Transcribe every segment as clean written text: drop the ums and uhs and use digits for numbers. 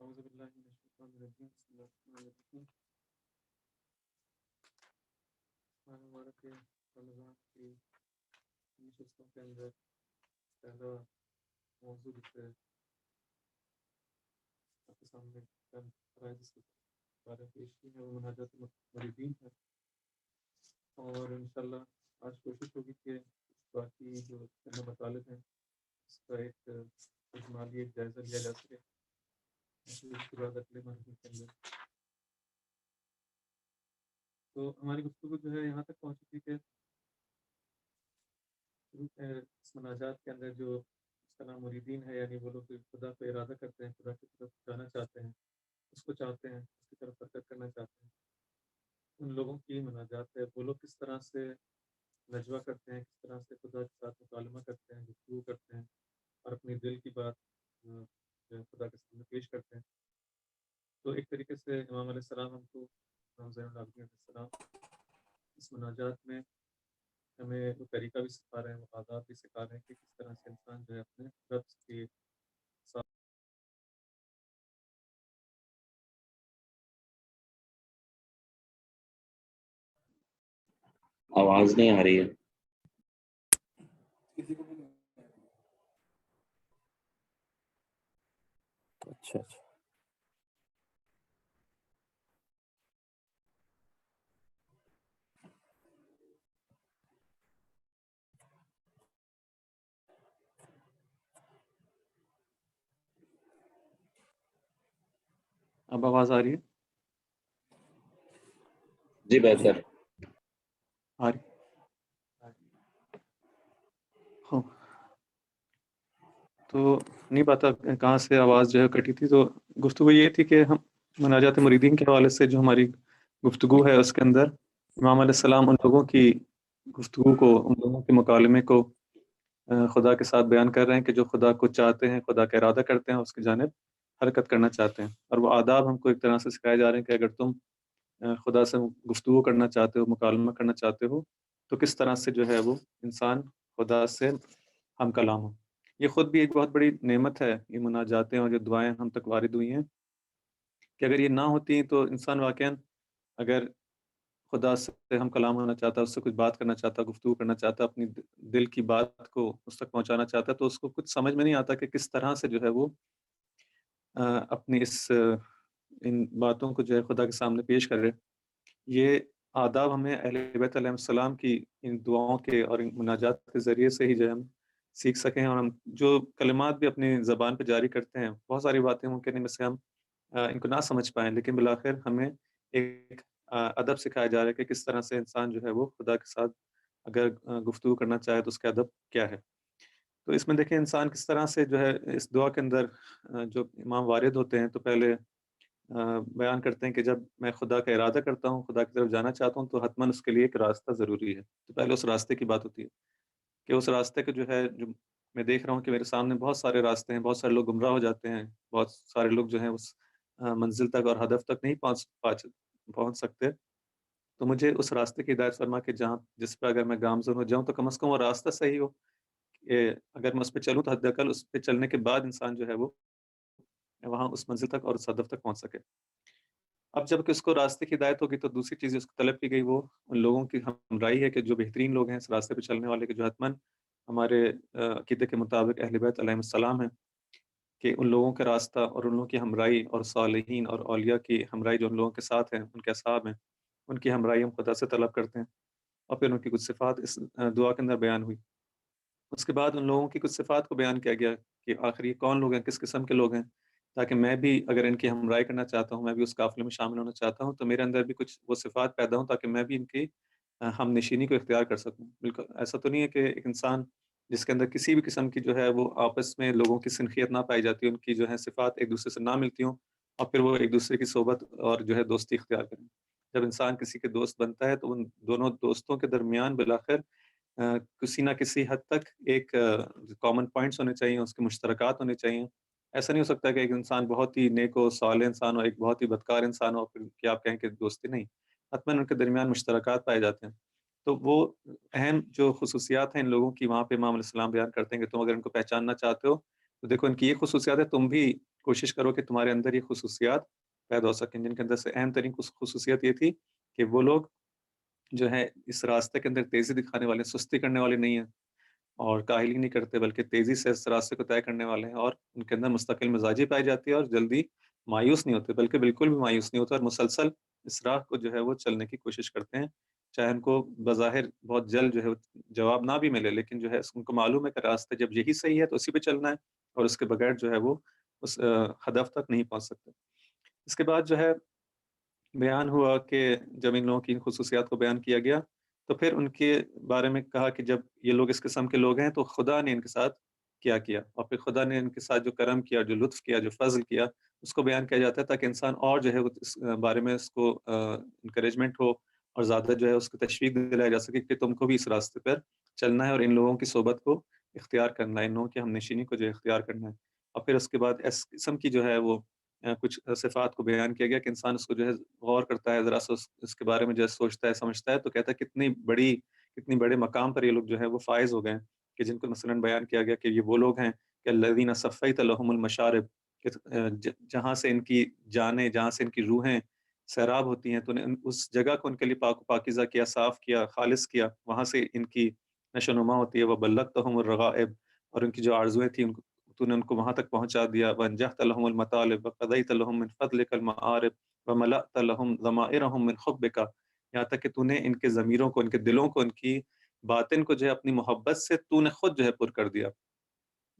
اعوذ باللہ من الشیطان الرجیم بسم اللہ الرحمن الرحیم مبارک رمضان کی نشستوں کے اندر پہلا موضوع جس سے آپ کے سامنے چند فرائض کے بارے پیش کی ہے وہ مناجات مریدین ہے، اور انشاءاللہ آج کوشش ہوگی کہ باقی جو چند مطالب ہیں اس کا ایک اجمالی ایک جائزہ لیا جا سکے، پھر اس کے بعد اگلے مرحلے کے اندر تو ہماری گفتگو جو ہے یہاں تک پہنچی تھی کہ اس مناجات کے اندر جو اس کا نام مریدین ہے، یعنی وہ لوگ جو خدا کو ارادہ کرتے ہیں، خدا کی طرف جانا چاہتے ہیں، اس کو چاہتے ہیں، اس کی طرف حرکت کرنا چاہتے ہیں، ان لوگوں کی مناجات ہے۔ وہ لوگ کس طرح سے نجوہ کرتے ہیں، کس طرح سے خدا کے ساتھ مکالمہ کرتے ہیں، گفتگو کرتے ہیں اور اپنی دل کی بات جو ہے خدا کے سامنے پیش کرتے ہیں۔ تو ایک طریقے سے امام علیہ السلام ہم کو، امام زین العابدین علیہ السلام اس مناجات میں ہمیں وہ طریقہ بھی سکھا رہے ہیں، وہ آداب بھی سکھا رہے ہیں کہ کس طرح سے انسان جو ہے اپنے رب کے ساتھ آواز نہیں آ رہی ہے۔ اچھا اب آواز آ رہی ہے؟ جی بہتر۔ آ رہی ہاں، تو نہیں پتا کہاں سے آواز جو ہے کٹی تھی۔ تو گفتگو یہ تھی کہ ہم مناجات مریدین کے حوالے سے جو ہماری گفتگو ہے اس کے اندر امام علیہ السلام ان لوگوں کی گفتگو کو، ان لوگوں کے مکالمے کو خدا کے ساتھ بیان کر رہے ہیں کہ جو خدا کو چاہتے ہیں، خدا کا ارادہ کرتے ہیں، اس کی جانب حرکت کرنا چاہتے ہیں۔ اور وہ آداب ہم کو ایک طرح سے سکھائے جا رہے ہیں کہ اگر تم خدا سے گفتگو کرنا چاہتے ہو، مکالمہ کرنا چاہتے ہو، تو کس طرح سے جو ہے وہ انسان خدا سے ہم کلام ہو۔ یہ خود بھی ایک بہت بڑی نعمت ہے، یہ مناجاتیں اور جو دعائیں ہم تک وارد ہوئی ہیں، کہ اگر یہ نہ ہوتی تو انسان واقعاً اگر خدا سے ہم کلام ہونا چاہتا، اس سے کچھ بات کرنا چاہتا، گفتگو کرنا چاہتا، اپنی دل کی بات کو اس تک پہنچانا چاہتا، تو اس کو کچھ سمجھ میں نہیں آتا کہ کس طرح سے جو ہے وہ اپنی ان باتوں کو جو ہے خدا کے سامنے پیش کر رہے۔ یہ آداب ہمیں اہل بیت علیہ السلام کی ان دعاؤں کے اور ان مناجات کے ذریعے سے ہی جو ہے ہم سیکھ سکیں، اور ہم جو کلمات بھی اپنی زبان پہ جاری کرتے ہیں، بہت ساری باتیں ممکن ہے میں سے ہم ان کو نہ سمجھ پائیں، لیکن بالآخر ہمیں ایک ادب سکھایا جا رہا ہے کہ کس طرح سے انسان جو ہے وہ خدا کے ساتھ اگر گفتگو کرنا چاہے تو اس کا ادب کیا ہے۔ تو اس میں دیکھیں انسان کس طرح سے جو ہے اس دعا کے اندر جو امام وارد ہوتے ہیں تو پہلے بیان کرتے ہیں کہ جب میں خدا کا ارادہ کرتا ہوں، خدا کی طرف جانا چاہتا ہوں، تو حتماً اس کے لیے ایک راستہ ضروری ہے۔ تو پہلے اس راستے کی بات ہوتی ہے کہ اس راستے کے جو ہے، جو میں دیکھ رہا ہوں کہ میرے سامنے بہت سارے راستے ہیں، بہت سارے لوگ گمراہ ہو جاتے ہیں، بہت سارے لوگ جو ہیں اس منزل تک اور ہدف تک نہیں پہنچ سکتے۔ تو مجھے اس راستے کی ہدایت فرما کہ جس پہ اگر میں گامزن ہو جاؤں تو کم از کم وہ راستہ صحیح ہو، کہ اگر میں اس پہ چلوں تو حداقل اس پہ چلنے کے بعد انسان جو ہے وہ وہاں اس منزل تک اور اس ہدف تک پہنچ سکے۔ اب جب کہ اس کو راستے کی ہدایت ہوگی تو دوسری چیز اس کو طلب کی گئی وہ ان لوگوں کی ہمراہی ہے کہ جو بہترین لوگ ہیں اس راستے پہ چلنے والے، کہ جو حتماً ہمارے عقیدے کے مطابق اہل بیت علیہ السلام ہیں، کہ ان لوگوں کا راستہ اور ان لوگوں کی ہمراہی اور صالحین اور اولیاء کی ہمراہی جو ان لوگوں کے ساتھ ہیں، ان کے اصحاب ہیں، ان کی ہمراہی ہم خدا سے طلب کرتے ہیں۔ اور پھر ان کی کچھ صفات اس دعا کے اندر بیان ہوئی۔ اس کے بعد ان لوگوں کی کچھ صفات کو بیان کیا گیا کہ آخر یہ کون لوگ ہیں، کس قسم کے لوگ ہیں، تاکہ میں بھی اگر ان کی ہمراہی کرنا چاہتا ہوں، میں بھی اس قافلے میں شامل ہونا چاہتا ہوں، تو میرے اندر بھی کچھ وہ صفات پیدا ہوں تاکہ میں بھی ان کی ہم نشینی کو اختیار کر سکوں۔ بالکل ایسا تو نہیں ہے کہ ایک انسان جس کے اندر کسی بھی قسم کی جو ہے وہ آپس میں لوگوں کی سنخیت نہ پائی جاتی، ان کی جو ہے صفات ایک دوسرے سے نہ ملتی ہوں، اور پھر وہ ایک دوسرے کی صحبت اور جو ہے دوستی اختیار کریں۔ جب انسان کسی کے دوست بنتا ہے تو ان دونوں دوستوں کے درمیان بالآخر کسی نہ کسی حد تک ایک کامن پوائنٹس ہونے چاہیے، اس کے مشترکات ہونے چاہیے۔ ایسا نہیں ہو سکتا کہ ایک انسان بہت ہی نیک و صالح انسان ہو، ایک بہت ہی بدکار انسان ہو، پھر کہ آپ کہیں کہ دوستی نہیں۔ حتماً ان کے درمیان مشترکات پائے جاتے ہیں۔ تو وہ اہم جو خصوصیات ہیں ان لوگوں کی وہاں پہ امام علیہ السلام بیان کرتے ہیں کہ تم اگر ان کو پہچاننا چاہتے ہو تو دیکھو ان کی یہ خصوصیات ہے، تم بھی کوشش کرو کہ تمہارے اندر یہ خصوصیات پیدا ہو سکیں، جن کے اندر سے اہم ترین خصوصیت یہ تھی کہ وہ لوگ جو ہے اس راستے کے اندر تیزی دکھانے والے، سستی کرنے والے نہیں ہیں اور کاہلی نہیں کرتے، بلکہ تیزی سے اس راستے کو طے کرنے والے ہیں، اور ان کے اندر مستقل مزاجی پائی جاتی ہے اور جلدی مایوس نہیں ہوتے، بلکہ بالکل بھی مایوس نہیں ہوتے اور مسلسل اس راہ کو جو ہے وہ چلنے کی کوشش کرتے ہیں، چاہے ان کو بظاہر بہت جلد جو ہے جواب نہ بھی ملے، لیکن جو ہے ان کو معلوم ہے کہ راستہ جب یہی صحیح ہے تو اسی پہ چلنا ہے، اور اس کے بغیر جو ہے وہ اس ہدف تک نہیں پہنچ سکتے۔ اس کے بعد جو ہے بیان ہوا کہ جب ان لوگوں کی خصوصیات کو بیان کیا گیا تو پھر ان کے بارے میں کہا کہ جب یہ لوگ اس قسم کے لوگ ہیں تو خدا نے ان کے ساتھ کیا اور پھر خدا نے ان کے ساتھ جو کرم کیا، جو لطف کیا، جو فضل کیا، اس کو بیان کیا جاتا ہے تاکہ انسان اور جو ہے اس بارے میں اس کو انکریجمنٹ ہو اور زیادہ جو ہے اس کو تشویق دلایا جا سکے کہ تم کو بھی اس راستے پر چلنا ہے اور ان لوگوں کی صحبت کو اختیار کرنا ہے، ان لوگوں کی ہم نشینی کو جو اختیار کرنا ہے۔ اور پھر اس کے بعد اس قسم کی جو ہے وہ کچھ صفات کو بیان کیا گیا کہ انسان اس کو جو ہے غور کرتا ہے، ذرا سا اس کے بارے میں جو ہے سوچتا ہے، سمجھتا ہے تو کہتا ہے کتنی بڑے مقام پر یہ لوگ جو ہے وہ فائز ہو گئے ہیں، کہ جن کو مثلا بیان کیا گیا کہ یہ وہ لوگ ہیں کہ الذین صفیت لهم المشارب، کہ جہاں سے ان کی جانیں، جہاں سے ان کی روحیں سیراب ہوتی ہیں تو نے اس جگہ کو ان کے لیے پاک و پاکیزہ کیا، صاف کیا، خالص کیا، وہاں سے ان کی نشو و نما ہوتی ہے۔ وبلغتہم الرغائب، اور ان کی جو آرزویں تھیں ان کو تو نے ان کو وہاں تک پہنچا دیا۔ وانجحت لهم المطالب وقضیت لهم من فضلک المعارب وملأت لهم ضمائرهم من حبک، یہاں تک کہ تو نے ان کے ضمیروں کو، ان کے دلوں کو، ان کی باطن کو جو ہے اپنی محبت سے تو نے خود جو ہے پر کر دیا۔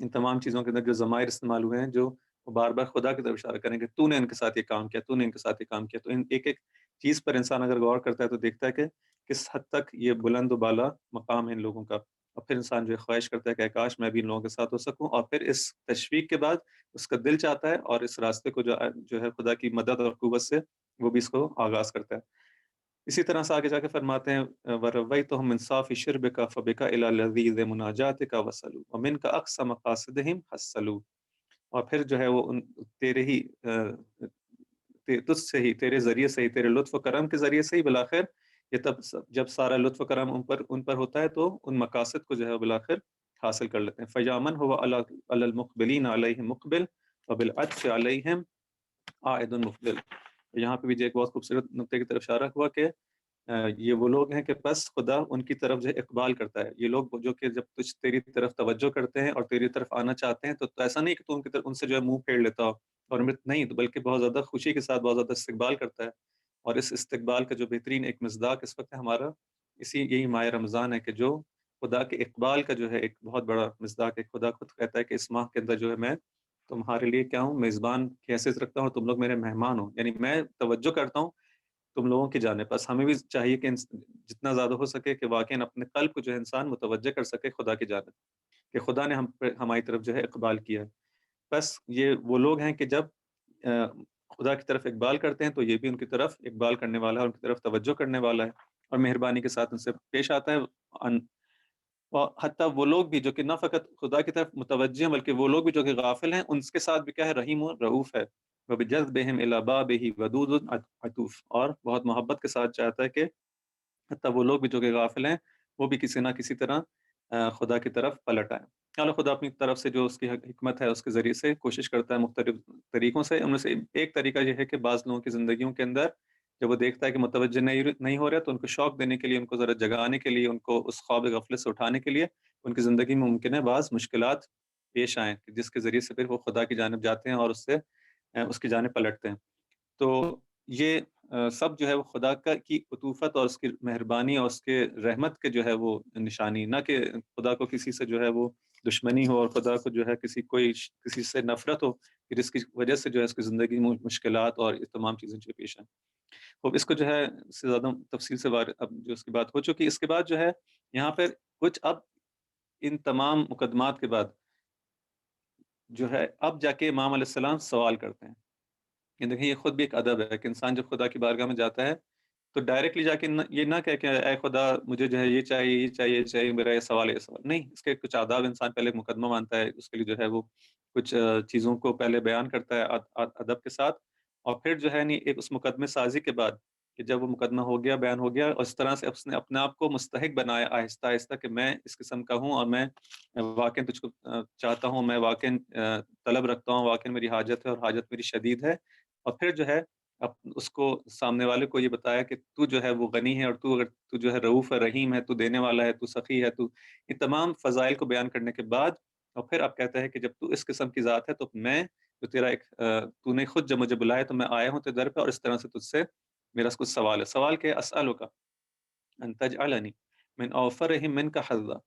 ان تمام چیزوں کے اندر جو ضمائر استعمال ہوئے ہیں جو وہ بار بار خدا کی طرف اشارہ کریں کہ تو نے ان کے ساتھ یہ کام کیا، تو نے ان کے ساتھ یہ کام کیا۔ تو ان ایک ایک چیز پر انسان اگر غور کرتا ہے تو دیکھتا ہے کہ کس حد تک یہ بلند و بالا مقام ہے ان لوگوں کا، اور پھر انسان جو ہے خواہش کرتا ہے کہ کاش میں بھی ان لوگوں کے ساتھ ہو سکوں، اور پھر اس تشویق کے بعد اس کا دل چاہتا ہے اور اس راستے کو جو ہے خدا کی مدد اور قوت سے وہ بھی اس کو آغاز کرتا ہے۔ اسی طرح سے آگے جا کے فرماتے ہیں وَرَوَّيْتُهُم مِّن صَافِ شِرْبِكَ فَبِكَ إِلَى لَذِيذِ مُنَاجَاتِكَ وَصَلُوا وَمِنْكَ أَقْصَى مَقَاصِدِهِمْ حَصَّلُوا، اور پھر جو ہے وہ تیرے ہی تجھ سے ہی، تیرے ذریعے سے ہی، تیرے لطف و کرم کے ذریعے سے ہی بالآخر یہ تب جب سارا لطف و کرم ان پر ہوتا ہے تو ان مقاصد کو جو ہے بالآخر حاصل کر لیتے ہیں۔ فَيَامَنْ هُوَ عَلَى الْمُقْبِلِينَ عَلَيْهِمْ مُقْبِلٌ وَبِالْعَطْفِ عَلَيْهِمْ عَائِدٌ مُقْبِلٌ۔ یہاں پہ بھی جو ایک بہت خوبصورت نقطے کی طرف اشارہ ہوا کہ یہ وہ لوگ ہیں کہ بس خدا ان کی طرف جو ہے اقبال کرتا ہے۔ یہ لوگ جو کہ جب تیری طرف توجہ کرتے ہیں اور تیری طرف آنا چاہتے ہیں تو ایسا نہیں کہ تو ان کی طرف ان سے جو ہے منہ پھیر لیتا ہو اور امرت نہیں، تو بلکہ بہت زیادہ خوشی کے ساتھ بہت زیادہ استقبال کرتا ہے۔ اور اس استقبال کا جو بہترین ایک مصداق اس وقت ہے ہمارا یہی ماہ رمضان ہے کہ جو خدا کے اقبال کا جو ہے ایک بہت بڑا مصداق ہے۔ خدا خود کہتا ہے کہ اس ماہ کے اندر جو ہے میں تمہارے لیے کیا ہوں، میزبان کی حیثیت رکھتا ہوں، تم لوگ میرے مہمان ہو، یعنی میں توجہ کرتا ہوں تم لوگوں کی جانب۔ بس ہمیں بھی چاہیے کہ جتنا زیادہ ہو سکے کہ واقعاً اپنے قلب کو جو ہے انسان متوجہ کر سکے خدا کی جانب، کہ خدا نے ہماری طرف جو ہے اقبال کیا ہے۔ بس یہ وہ لوگ ہیں کہ جب خدا کی طرف اقبال کرتے ہیں تو یہ بھی ان کی طرف اقبال کرنے والا ہے، ان کی طرف توجہ کرنے والا ہے اور مہربانی کے ساتھ ان سے پیش آتا ہے۔ اور حتیٰ وہ لوگ بھی جو کہ نہ فقط خدا کی طرف متوجہ ہیں بلکہ وہ لوگ بھی جو کہ غافل ہیں، ان کے ساتھ بھی کیا ہے، رحیم و رعوف ہے۔ وَبِجَذْبِهِمْ إِلَىٰ بَابِهِ وَدُودٌ عَطُوفٌ، اور بہت محبت کے ساتھ چاہتا ہے کہ حتیٰ وہ لوگ بھی جو کہ غافل ہیں وہ بھی کسی نہ کسی طرح خدا کی طرف پلٹ آئیں۔ اللہ خدا اپنی طرف سے جو اس کی حکمت ہے اس کے ذریعے سے کوشش کرتا ہے مختلف طریقوں سے۔ ان میں سے ایک طریقہ یہ ہے کہ بعض لوگوں کی زندگیوں کے اندر جب وہ دیکھتا ہے کہ متوجہ نہیں ہو رہا تو ان کو شوق دینے کے لیے، ان کو ذرا جگانے کے لیے، ان کو اس خواب غفلت سے اٹھانے کے لیے ان کی زندگی میں ممکن ہے بعض مشکلات پیش آئیں جس کے ذریعے سے پھر وہ خدا کی جانب جاتے ہیں اور اس کی جانب پلٹتے ہیں۔ تو یہ سب جو ہے وہ خدا کی عطوفت اور اس کی مہربانی اور اس کے رحمت کے جو ہے وہ نشانی، نہ کہ خدا کو کسی سے جو ہے وہ دشمنی ہو اور خدا کو جو ہے کسی سے نفرت ہو کہ جس کی وجہ سے جو ہے اس کی زندگی میں مشکلات اور یہ تمام چیزیں جو پیش آئیں۔ اب اس کو جو ہے اس سے زیادہ تفصیل سے اب جو اس کی بات ہو چکی، اس کے بعد جو ہے یہاں پر کچھ اب ان تمام مقدمات کے بعد جو ہے اب جا کے امام علیہ السلام سوال کرتے ہیں۔ دیکھیں یہ خود بھی ایک ادب ہے کہ انسان جب خدا کی بارگاہ میں جاتا ہے تو ڈائریکٹلی جا کے یہ نہ کہہ کہ اے خدا مجھے جو ہے یہ چاہیے یہ چاہیے یہ چاہیے، میرا یہ سوال ہے، یہ سوال نہیں، اس کے کچھ آداب انسان پہلے مقدمہ مانتا ہے، اس کے لیے جو ہے وہ کچھ چیزوں کو پہلے بیان کرتا ہے ادب کے ساتھ، اور پھر جو ہے نہیں ایک اس مقدمے سازی کے بعد کہ جب وہ مقدمہ ہو گیا، بیان ہو گیا، اور اس طرح سے اس نے اپنے آپ کو مستحق بنایا آہستہ آہستہ کہ میں اس قسم کا ہوں اور میں واقعی تجھ کو چاہتا ہوں، میں واقعی طلب رکھتا ہوں، واقعی میری حاجت ہے اور حاجت میری شدید ہے. اور پھر جو ہے اس کو سامنے والے کو یہ بتایا کہ تو جو ہے وہ غنی ہے، اور تو جو ہے رؤوف ہے، رحیم ہے، تو دینے والا ہے، تو سخی ہے، تو ان تمام فضائل کو بیان کرنے کے بعد اور پھر آپ کہتا ہے کہ جب تو اس قسم کی ذات ہے تو میں جو تیرا ایک تو نے خود جب مجھے بلایا تو میں آیا ہوں تیرے در پہ، اور اس طرح سے تجھ سے میرا کچھ سوال ہے. سوال کہ اسألک ان تجعلنی من اوفرہم منک حظا،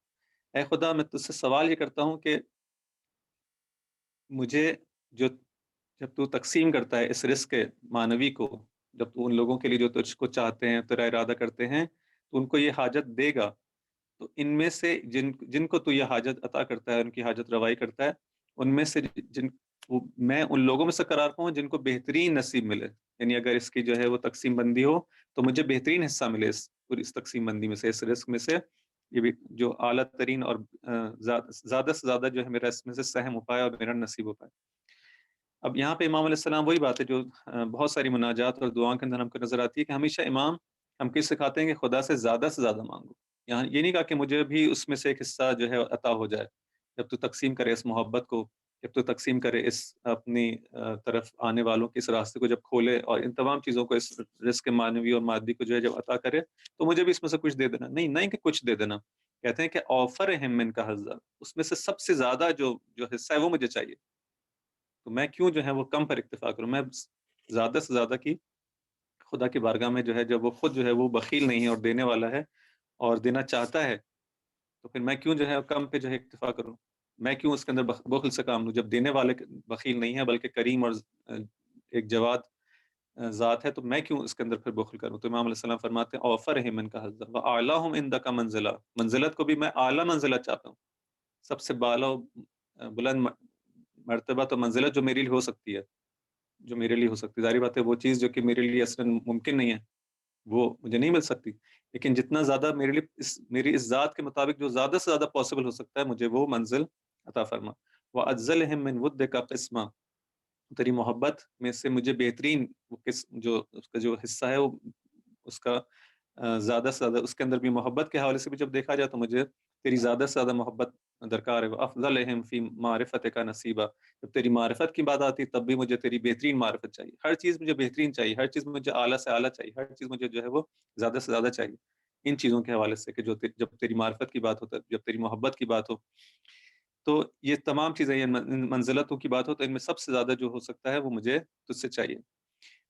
اے خدا میں تجھ سے سوال یہ کرتا ہوں کہ مجھے جو جب تو تقسیم کرتا ہے اس رزق معنوی کو، جب تو ان لوگوں کے لیے جو تجھ کو چاہتے ہیں، تیرا ارادہ کرتے ہیں، تو ان کو یہ حاجت دے گا، تو ان میں سے جن کو تو یہ حاجت عطا کرتا ہے، ان کی حاجت روائی کرتا ہے، ان میں سے میں ان لوگوں میں سے قرار پاؤں جن کو بہترین نصیب ملے. یعنی اگر اس کی جو ہے وہ تقسیم بندی ہو تو مجھے بہترین حصہ ملے اس تقسیم بندی میں سے، اس رزق میں سے، یہ بھی جو اعلیٰ ترین اور زیادہ سے زیادہ جو ہے میرا اس میں سے سہم ہو پائے اور میرا نصیب ہو پائے. اب یہاں پہ امام علیہ السلام وہی بات ہے جو بہت ساری مناجات اور دعاؤں کے اندر ہم کو نظر آتی ہے کہ ہمیشہ امام ہم کو سکھاتے ہیں کہ خدا سے زیادہ مانگو. یہاں یہ نہیں کہا کہ مجھے بھی اس میں سے ایک حصہ جو ہے عطا ہو جائے. جب تو تقسیم کرے اس محبت کو، جب تو تقسیم کرے اس اپنی طرف آنے والوں کے اس راستے کو جب کھولے، اور ان تمام چیزوں کو، اس رزق معنوی اور مادی کو جو ہے جب عطا کرے، تو مجھے بھی اس میں سے کچھ دے دینا. نہیں کہ کچھ دے دینا، کہتے ہیں کہ اوفرہم منک حظا، اس میں سے سب سے زیادہ جو حصہ ہے وہ مجھے چاہیے. تو میں کیوں جو ہے وہ کم پر اکتفا کروں؟ میں زیادہ سے زیادہ کی خدا کی بارگاہ میں جو ہے، جب وہ خود جو ہے وہ بخیل نہیں ہے اور دینے والا ہے اور دینا چاہتا ہے، تو پھر میں کیوں جو ہے کم پہ جو ہے اکتفا کروں؟ میں کیوں اس کے اندر بخل سے کام لوں جب دینے والے بخیل نہیں ہے بلکہ کریم اور ایک جواد ذات ہے؟ تو میں کیوں اس کے اندر پھر بخل کروں؟ تو امام علیہ السلام فرماتے ہیں اوفرہم منک حظا واعلاہم عندک منزلہ، منزلت کو بھی میں اعلیٰ منزلت چاہتا ہوں، سب سے بالا بلند مرتبہ تو منزلت جو میرے لیے ہو سکتی ہے، جو میرے لیے ہو سکتی ہے. ظاہر بات ہے وہ چیز جو کہ میرے لیے اصلاً ممکن نہیں ہے وہ مجھے نہیں مل سکتی، لیکن جتنا زیادہ میرے لیے میری اس ذات کے مطابق جو زیادہ سے زیادہ پاسبل ہو سکتا ہے، مجھے وہ منزل عطا فرما. وَأَجْزَلْهِمْ مِنْ وُدِّكَ قِسْمًا، تیری محبت میں سے مجھے بہترین جو اس کا جو حصہ ہے وہ اس کا زیادہ سے زیادہ، اس کے اندر بھی محبت کے حوالے سے بھی جب دیکھا جائے تو مجھے تیری زیادہ سے زیادہ محبت درکار ہے. وَأَفْضَلِهِمْ فِي مَعْرِفَتِكَ نَصِيبًا، جب تیری معرفت کی بات آتی تب بھی مجھے تیری بہترین معرفت چاہیے. ہر چیز مجھے بہترین چاہیے، ہر چیز مجھے اعلیٰ سے اعلیٰ چاہیے، ہر چیز مجھے جو ہے وہ زیادہ سے زیادہ چاہیے ان چیزوں کے حوالے سے، کہ جب تیری معرفت کی بات ہو، جب تیری محبت کی بات ہو، تو یہ تمام چیزیں، یہ منزلتوں کی بات ہو، تو ان میں سب سے زیادہ جو ہو سکتا ہے وہ مجھے تجھ سے چاہیے.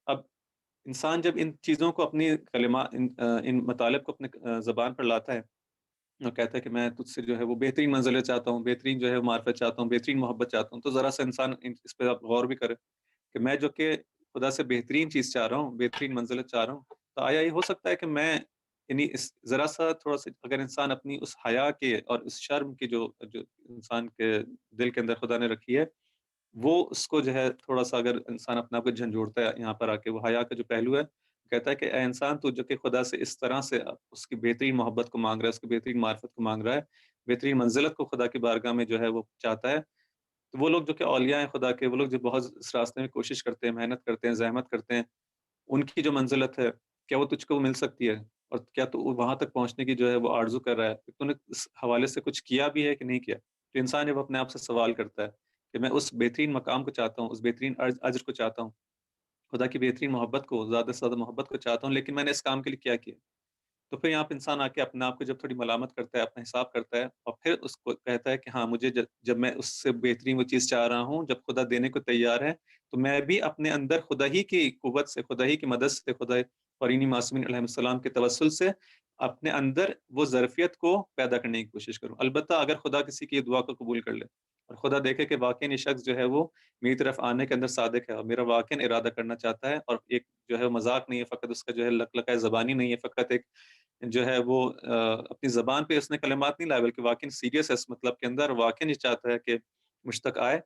اب انسان جب ان چیزوں کو اپنی کلمات، ان مطالب کو اپنے زبان پر لاتا ہے اور کہتا ہے کہ میں تجھ سے جو ہے وہ بہترین منزلیں چاہتا ہوں، بہترین جو ہے معرفت چاہتا ہوں، بہترین محبت چاہتا ہوں، تو ذرا سا انسان اس پہ آپ غور بھی کرے کہ میں جو کہ خدا سے بہترین چیز چاہ رہا ہوں، بہترین منزلت چاہ رہا ہوں، تو آیا یہ ہو سکتا ہے کہ میں یعنی ذرا سا تھوڑا سا اگر انسان اپنی اس حیا کے اور اس شرم کی جو انسان کے دل کے اندر خدا نے رکھی ہے، وہ اس کو جو ہے تھوڑا سا اگر انسان اپنے آپ کو جھنجھوڑتا ہے یہاں پر آ کے، وہ حیا کا جو پہلو ہے، کہتا ہے کہ اے انسان تو جو کہ خدا سے اس طرح سے اس کی بہترین محبت کو مانگ رہا ہے، اس کی بہترین معرفت کو مانگ رہا ہے، بہترین منزلت کو خدا کی بارگاہ میں جو ہے وہ چاہتا ہے، تو وہ لوگ جو کہ اولیاء ہیں خدا کے، وہ لوگ جو بہت اس راستے میں کوشش کرتے ہیں، محنت کرتے ہیں، زحمت کرتے ہیں، ان کی جو منزلت ہے کیا وہ تجھ کو مل سکتی ہے؟ اور کیا تو وہاں تک پہنچنے کی جو ہے وہ آرزو کر رہا ہے؟ تو نے اس حوالے سے کچھ کیا بھی ہے کہ نہیں کیا؟ تو انسان جب اپنے آپ سے سوال کرتا ہے کہ میں اس بہترین مقام کو چاہتا ہوں، اس بہترین اجر کو چاہتا ہوں، خدا کی بہترین محبت کو، زیادہ سے زیادہ محبت کو چاہتا ہوں، لیکن میں نے اس کام کے لیے کیا کیا؟ تو پھر یہاں پہ انسان آ کے اپنے آپ کو جب تھوڑی ملامت کرتا ہے، اپنا حساب کرتا ہے، اور پھر اس کو کہتا ہے کہ ہاں مجھے جب میں اس سے بہترین وہ چیز چاہ رہا ہوں، جب خدا دینے کو تیار ہے، تو میں بھی اپنے اندر خدا ہی کی قوت سے، خدا ہی کی مدد سے، خدا قرینی معصومین علیہ السلام کے توسل سے اپنے اندر وہ ظرفیت کو پیدا کرنے کی کوشش کروں. البتہ اگر خدا کسی کی دعا کو قبول کر لے اور خدا دیکھے کہ واقعی یہ شخص جو ہے وہ میری طرف آنے کے اندر صادق ہے اور میرا واقعی ارادہ کرنا چاہتا ہے، اور ایک جو ہے مذاق نہیں ہے فقط، اس کا جو ہے لقلقہ زبانی نہیں ہے فقط، ایک جو ہے وہ اپنی زبان پہ اس نے کلمات نہیں لائے بلکہ واقعی سیریس ہے اس مطلب کے اندر، واقعی یہ چاہتا ہے کہ مجھ تک آئے،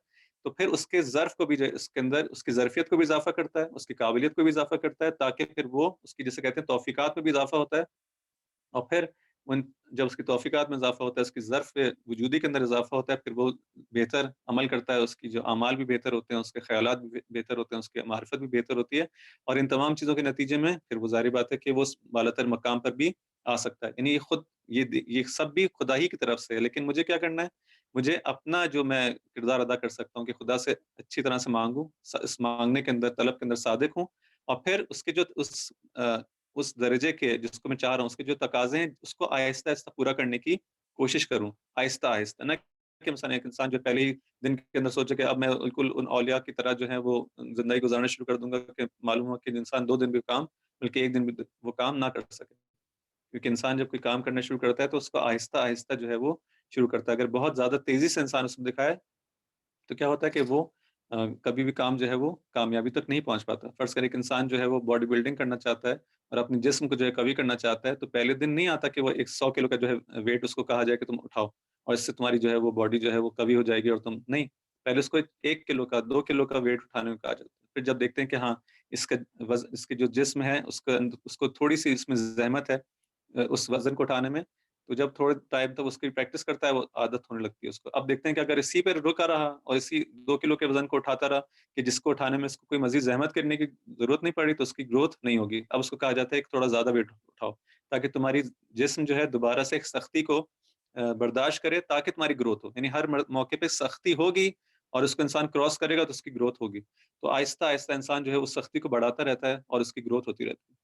تو پھر اس کے ظرف کو بھی جو اس کے اندر اس کی ظرفیت کو بھی اضافہ کرتا ہے، اس کی قابلیت کو بھی اضافہ کرتا ہے، تاکہ پھر وہ اس کی جسے کہتے ہیں توفیقات میں بھی اضافہ ہوتا ہے، اور پھر جب اس کی توفیقات میں اضافہ ہوتا ہے، اس کی ظرف وجودی کے اندر اضافہ ہوتا ہے، پھر وہ بہتر عمل کرتا ہے، اس کی جو اعمال بھی بہتر ہوتے ہیں، اس کے خیالات بھی بہتر ہوتے ہیں، اس کی معرفت بھی بہتر ہوتی ہے، اور ان تمام چیزوں کے نتیجے میں پھر وہ ظاہر بات ہے کہ وہ بالا تر مقام پر بھی آ سکتا ہے. یعنی یہ سب بھی خدا ہی کی طرف سے ہے، لیکن مجھے کیا کرنا ہے؟ مجھے اپنا جو میں کردار ادا کر سکتا ہوں کہ خدا سے اچھی طرح سے مانگوں، اس مانگنے کے اندر، طلب کے اندر صادق ہوں، اور پھر اس کے جو اس درجے کے جس کو میں چاہ رہا ہوں، اس کے جو تقاضے ہیں، اس کو آہستہ آہستہ پورا کرنے کی کوشش کروں، آہستہ آہستہ. نہ کہ مثلا ایک انسان جو پہلے ہی دن کے اندر سوچے کہ اب میں بالکل ان اولیاء کی طرح جو ہے وہ زندگی گزارنا شروع کر دوں گا، کہ معلوم ہو کہ انسان 2 دن بھی کام، بلکہ ایک دن بھی وہ کام نہ کر سکے. کیونکہ انسان جب کوئی کام کرنا شروع کرتا ہے تو اس کو آہستہ آہستہ جو ہے وہ شروع کرتا ہے. اگر بہت زیادہ تیزی سے انسان اس کو دکھائے تو کیا ہوتا ہے کہ وہ کبھی بھی کام جو ہے وہ کامیابی تک نہیں پہنچ پاتا. فرض کر ایک انسان جو ہے وہ باڈی بلڈنگ کرنا چاہتا ہے اور اپنے جسم کو جو ہے قوی کرنا چاہتا ہے، تو پہلے دن نہیں آتا کہ وہ 100 کلو کا جو ہے ویٹ اس کو کہا جائے کہ تم اٹھاؤ اور اس سے تمہاری جو ہے وہ باڈی جو ہے وہ قوی ہو جائے گی، اور تم نہیں. پہلے اس کو 1 کلو کا 2 کلو کا ویٹ اٹھانے کو کہا جاتا ہے. پھر جب دیکھتے ہیں کہ ہاں اس کے جو جسم ہے اس کو تھوڑی سی اس میں زحمت ہے اس وزن کو اٹھانے میں، تو جب تھوڑے ٹائم تک اس کی پریکٹس کرتا ہے وہ عادت ہونے لگتی ہے اس کو. اب دیکھتے ہیں کہ اگر اسی پہ رکا رہا اور اسی 2 کلو کے وزن کو اٹھاتا رہا کہ جس کو اٹھانے میں اس کو کوئی مزید زحمت کرنے کی ضرورت نہیں پڑی، تو اس کی گروتھ نہیں ہوگی. اب اس کو کہا جاتا ہے کہ تھوڑا زیادہ ویٹ اٹھاؤ تاکہ تمہاری جسم جو ہے دوبارہ سے ایک سختی کو برداشت کرے، تاکہ تمہاری گروتھ ہو. یعنی ہر موقع پہ سختی ہوگی اور اس کو انسان کراس کرے گا تو اس کی گروتھ ہوگی. تو آہستہ آہستہ انسان جو ہے اس سختی کو بڑھاتا رہتا ہے اور اس کی گروتھ ہوتی رہتی ہے.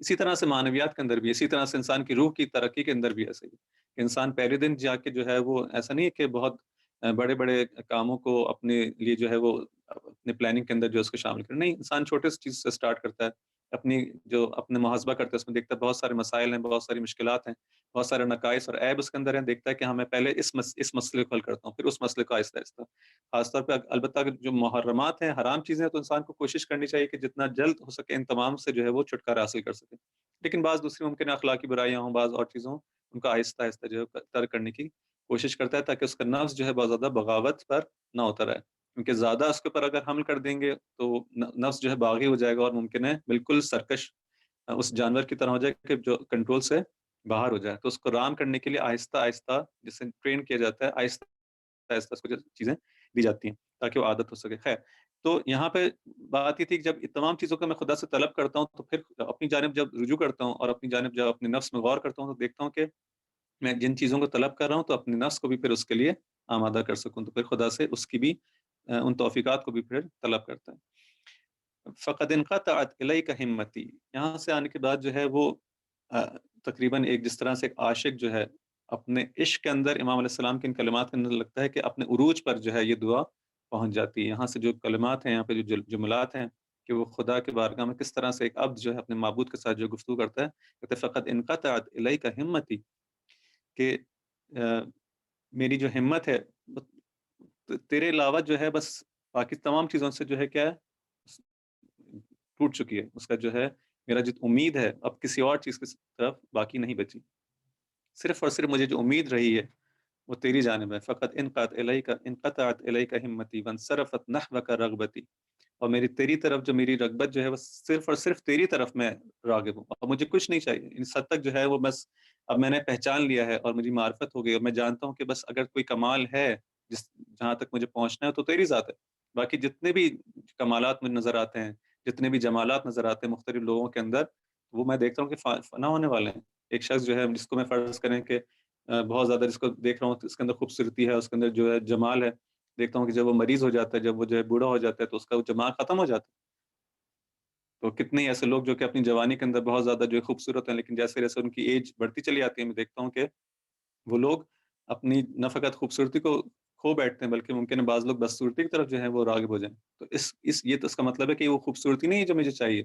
اسی طرح سے معنویات کے اندر بھی، اسی طرح سے انسان کی روح کی ترقی کے اندر بھی ایسے ہی. انسان پہلے دن جا کے جو ہے وہ ایسا نہیں ہے کہ بہت بڑے بڑے کاموں کو اپنے لیے جو ہے وہ اپنے پلاننگ کے اندر جو اس کو شامل کرے. نہیں، انسان چھوٹے سی چیز سے سٹارٹ کرتا ہے، اپنے محاسبہ کرتا ہے، اس میں دیکھتا ہے بہت سارے مسائل ہیں، بہت ساری مشکلات ہیں، بہت سارے نقائص اور عیب اس کے اندر ہیں. دیکھتا ہے کہ ہاں میں پہلے اس مسئلے کو حل کرتا ہوں، پھر اس مسئلے کو آہستہ آہستہ. خاص طور پہ البتہ جو محرمات ہیں، حرام چیزیں ہیں، تو انسان کو کوشش کرنی چاہیے کہ جتنا جلد ہو سکے ان تمام سے جو ہے وہ چھٹکارا حاصل کر سکے. لیکن بعض دوسری ممکن اخلاقی برائیاں ہوں، بعض اور چیزوں ان کو آہستہ آہستہ جو ہے ترک کرنے کی کوشش کرتا ہے، تاکہ اس کا نفس جو ہے بہت زیادہ بغاوت پر نہ ہوتا رہے. کیونکہ زیادہ اس کے اوپر اگر حمل کر دیں گے تو نفس جو ہے باغی ہو جائے گا، اور ممکن ہے بالکل سرکش اس جانور کی طرح ہو جائے کہ جو کنٹرول سے باہر ہو جائے. تو اس کو رام کرنے کے لیے آہستہ آہستہ جسے ٹرین کیا جاتا ہے، آہستہ آہستہ اس کو چیزیں دی جاتی ہیں تاکہ وہ عادت ہو سکے. خیر، تو یہاں پہ بات یہ تھی کہ جب تمام چیزوں کا میں خدا سے طلب کرتا ہوں تو پھر اپنی جانب جب رجوع کرتا ہوں اور اپنی جانب جب اپنے نفس میں غور کرتا ہوں تو دیکھتا ہوں کہ میں جن چیزوں کو طلب کر رہا ہوں تو اپنے نفس کو بھی پھر اس کے لیے آمادہ کر سکوں. تو پھر خدا سے اس کی بھی ان توفیقات کو بھی پھر طلب کرتا ہے. فقد انقطعت الیک ہمتی، یہاں سے آنے کے بعد جو ہے وہ تقریباً ایک جس طرح سے ایک عاشق جو ہے اپنے عشق کے اندر امام علیہ السلام کے ان کلمات کے اندر لگتا ہے کہ اپنے عروج پر جو ہے یہ دعا پہنچ جاتی ہے. یہاں سے جو کلمات ہیں، یہاں پہ جو جملات ہیں کہ وہ خدا کے بارگاہ میں کس طرح سے ایک عبد جو ہے اپنے معبود کے ساتھ جو گفتگو کرتا ہے، کہتے فقط انقطعت الیک ہمتی، کہ میری جو ہمت ہے تیرے علاوہ جو ہے بس باقی تمام چیزوں سے جو ہے کیا ہے، ٹوٹ چکی ہے. اس کا جو ہے میرا جو امید ہے اب کسی اور چیز کی طرف باقی نہیں بچی، صرف اور صرف مجھے جو امید رہی ہے وہ تیری جانب ہے. فقط انقطعت الیک ہمتی وانصرفت نحوک رغبتی، اور میری تیری طرف جو میری رغبت جو ہے وہ صرف اور صرف تیری طرف میں راغب ہوں، اور مجھے کچھ نہیں چاہیے. اس حد تک جو ہے وہ بس اب میں نے پہچان لیا ہے اور مجھے معرفت ہو گئی، اور میں جانتا ہوں کہ بس اگر کوئی کمال ہے جہاں تک مجھے پہنچنا ہے تو تیری ذات ہے. باقی جتنے بھی کمالات مجھے نظر آتے ہیں، جتنے بھی جمالات نظر آتے ہیں مختلف لوگوں کے اندر، وہ میں دیکھتا ہوں کہ فنا ہونے والے ہیں. ایک شخص جو ہے جس کو میں فرض کریں کہ بہت زیادہ جس کو دیکھ رہا ہوں اس کے اندر خوبصورتی ہے، اس کے اندر جو ہے جمال ہے، دیکھتا ہوں کہ جب وہ مریض ہو جاتا ہے، جب وہ جو ہے بوڑھا ہو جاتا ہے تو اس کا وہ جمال ختم ہو جاتا ہے. تو کتنے ایسے لوگ جو کہ اپنی جوانی کے اندر بہت زیادہ جو ہے خوبصورت ہیں، لیکن جیسے جیسے ان کی ایج بڑھتی چلی جاتی ہے میں دیکھتا ہوں کہ وہ لوگ اپنی نہ فقط خوبصورتی کو کھو بیٹھتے ہیں، بلکہ ممکن ہے بعض لوگ بدصورتی کی طرف جو ہے وہ راغب ہو جائیں. تو یہ تو اس کا مطلب ہے کہ وہ خوبصورتی نہیں ہے جو مجھے چاہیے،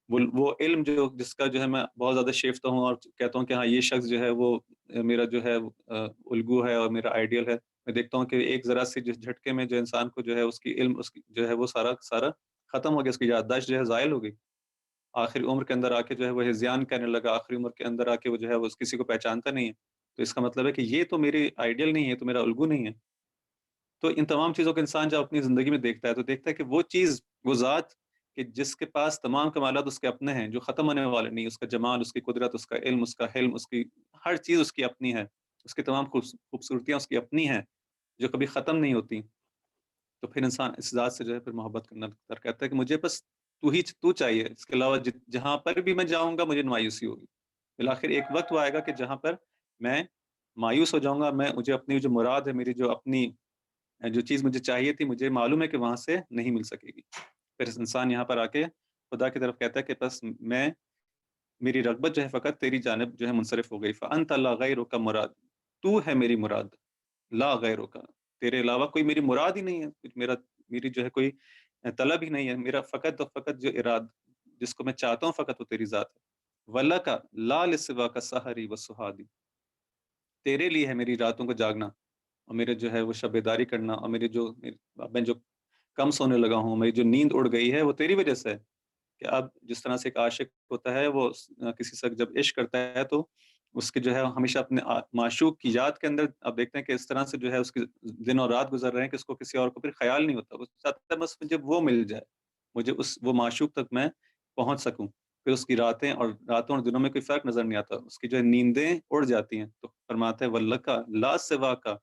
وہ علم جس کا جو ہے میں بہت زیادہ شیفتہ ہوں اور کہتا ہوں کہ ہاں یہ شخص جو ہے وہ میرا جو ہے الگو ہے اور میرا آئیڈیل ہے. میں دیکھتا ہوں کہ ایک ذرا سی جس جھٹکے میں جو انسان کو جو ہے اس کی علم اس کی جو ہے وہ سارا ختم ہو گیا، اس کی یادداشت جو ہے زائل ہو گئی. آخری عمر کے اندر آ کے جو ہے وہ ہذیان کرنے لگا، آخری عمر کے اندر آ کے وہ جو ہے وہ کسی کو پہچانتا نہیں ہے. تو اس کا مطلب ہے کہ یہ تو میری آئیڈیل نہیں ہے، تو میرا الگو نہیں ہے. تو ان تمام چیزوں کو انسان جب اپنی زندگی میں دیکھتا ہے تو دیکھتا ہے کہ وہ چیز، وہ ذات کہ جس کے پاس تمام کمالات اس کے اپنے ہیں، جو ختم ہونے والے نہیں، اس کا جمال، اس کی قدرت، اس کا علم، اس کا حلم، اس کی ہر چیز اس کی اپنی ہے، اس کی تمام خوبصورتیاں اس کی اپنی ہیں جو کبھی ختم نہیں ہوتی، تو پھر انسان اس ذات سے جو ہے پھر محبت کرنا کہتا ہے کہ مجھے بس تو چاہیے، اس کے علاوہ جہاں پر بھی میں جاؤں گا مجھے مایوسی ہوگی، بالآخر ایک وقت وہ آئے گا کہ جہاں پر میں مایوس ہو جاؤں گا، مجھے اپنی جو مراد ہے، میری جو اپنی جو چیز مجھے چاہیے تھی، مجھے معلوم ہے کہ وہاں سے نہیں مل سکے گی، پھر انسان یہاں پر آ کے خدا کی طرف کہتا ہے کہ بس میری رغبت جو ہے فقط تیری جانب جو ہے منصرف ہو گئی، فأنت لا غیرک مراد، تو ہے میری مراد، لا غیرک، تیرے علاوہ کوئی میری مراد ہی نہیں ہے، میری جو ہے کوئی طلب ہی نہیں ہے، میرا فقط و فقط جو اراد جس کو میں چاہتا ہوں فقط وہ تیری ذات ہے، وَلَكَ لَا لِسِوَاكَ سَحَرِي وَسُحَادِي، تیرے لیے ہے میری راتوں کو جاگنا اور میرے جو ہے وہ شب بیداری کرنا، اور میں جو کم سونے لگا ہوں، میری جو نیند اڑ گئی ہے وہ تیری وجہ سے ہے، کہ اب جس طرح سے ایک عاشق ہوتا ہے وہ کسی سے جب عشق کرتا ہے تو اس کے جو ہے ہمیشہ اپنے معشوق کی یاد کے اندر آپ دیکھتے ہیں کہ اس طرح سے جو ہے اس کے دن اور رات گزر رہے ہیں کہ اس کو کسی اور کو پھر خیال نہیں ہوتا، وہ چاہتا ہے بس مجھے وہ مل جائے، مجھے وہ معشوق تک میں پہنچ سکوں، پھر اس کی راتوں اور دنوں میں کوئی فرق نظر نہیں آتا، اس کی جو ہے نیندیں اڑ جاتی ہیں، تو فرماتے ہیں وَلَّکَ لا سوا کا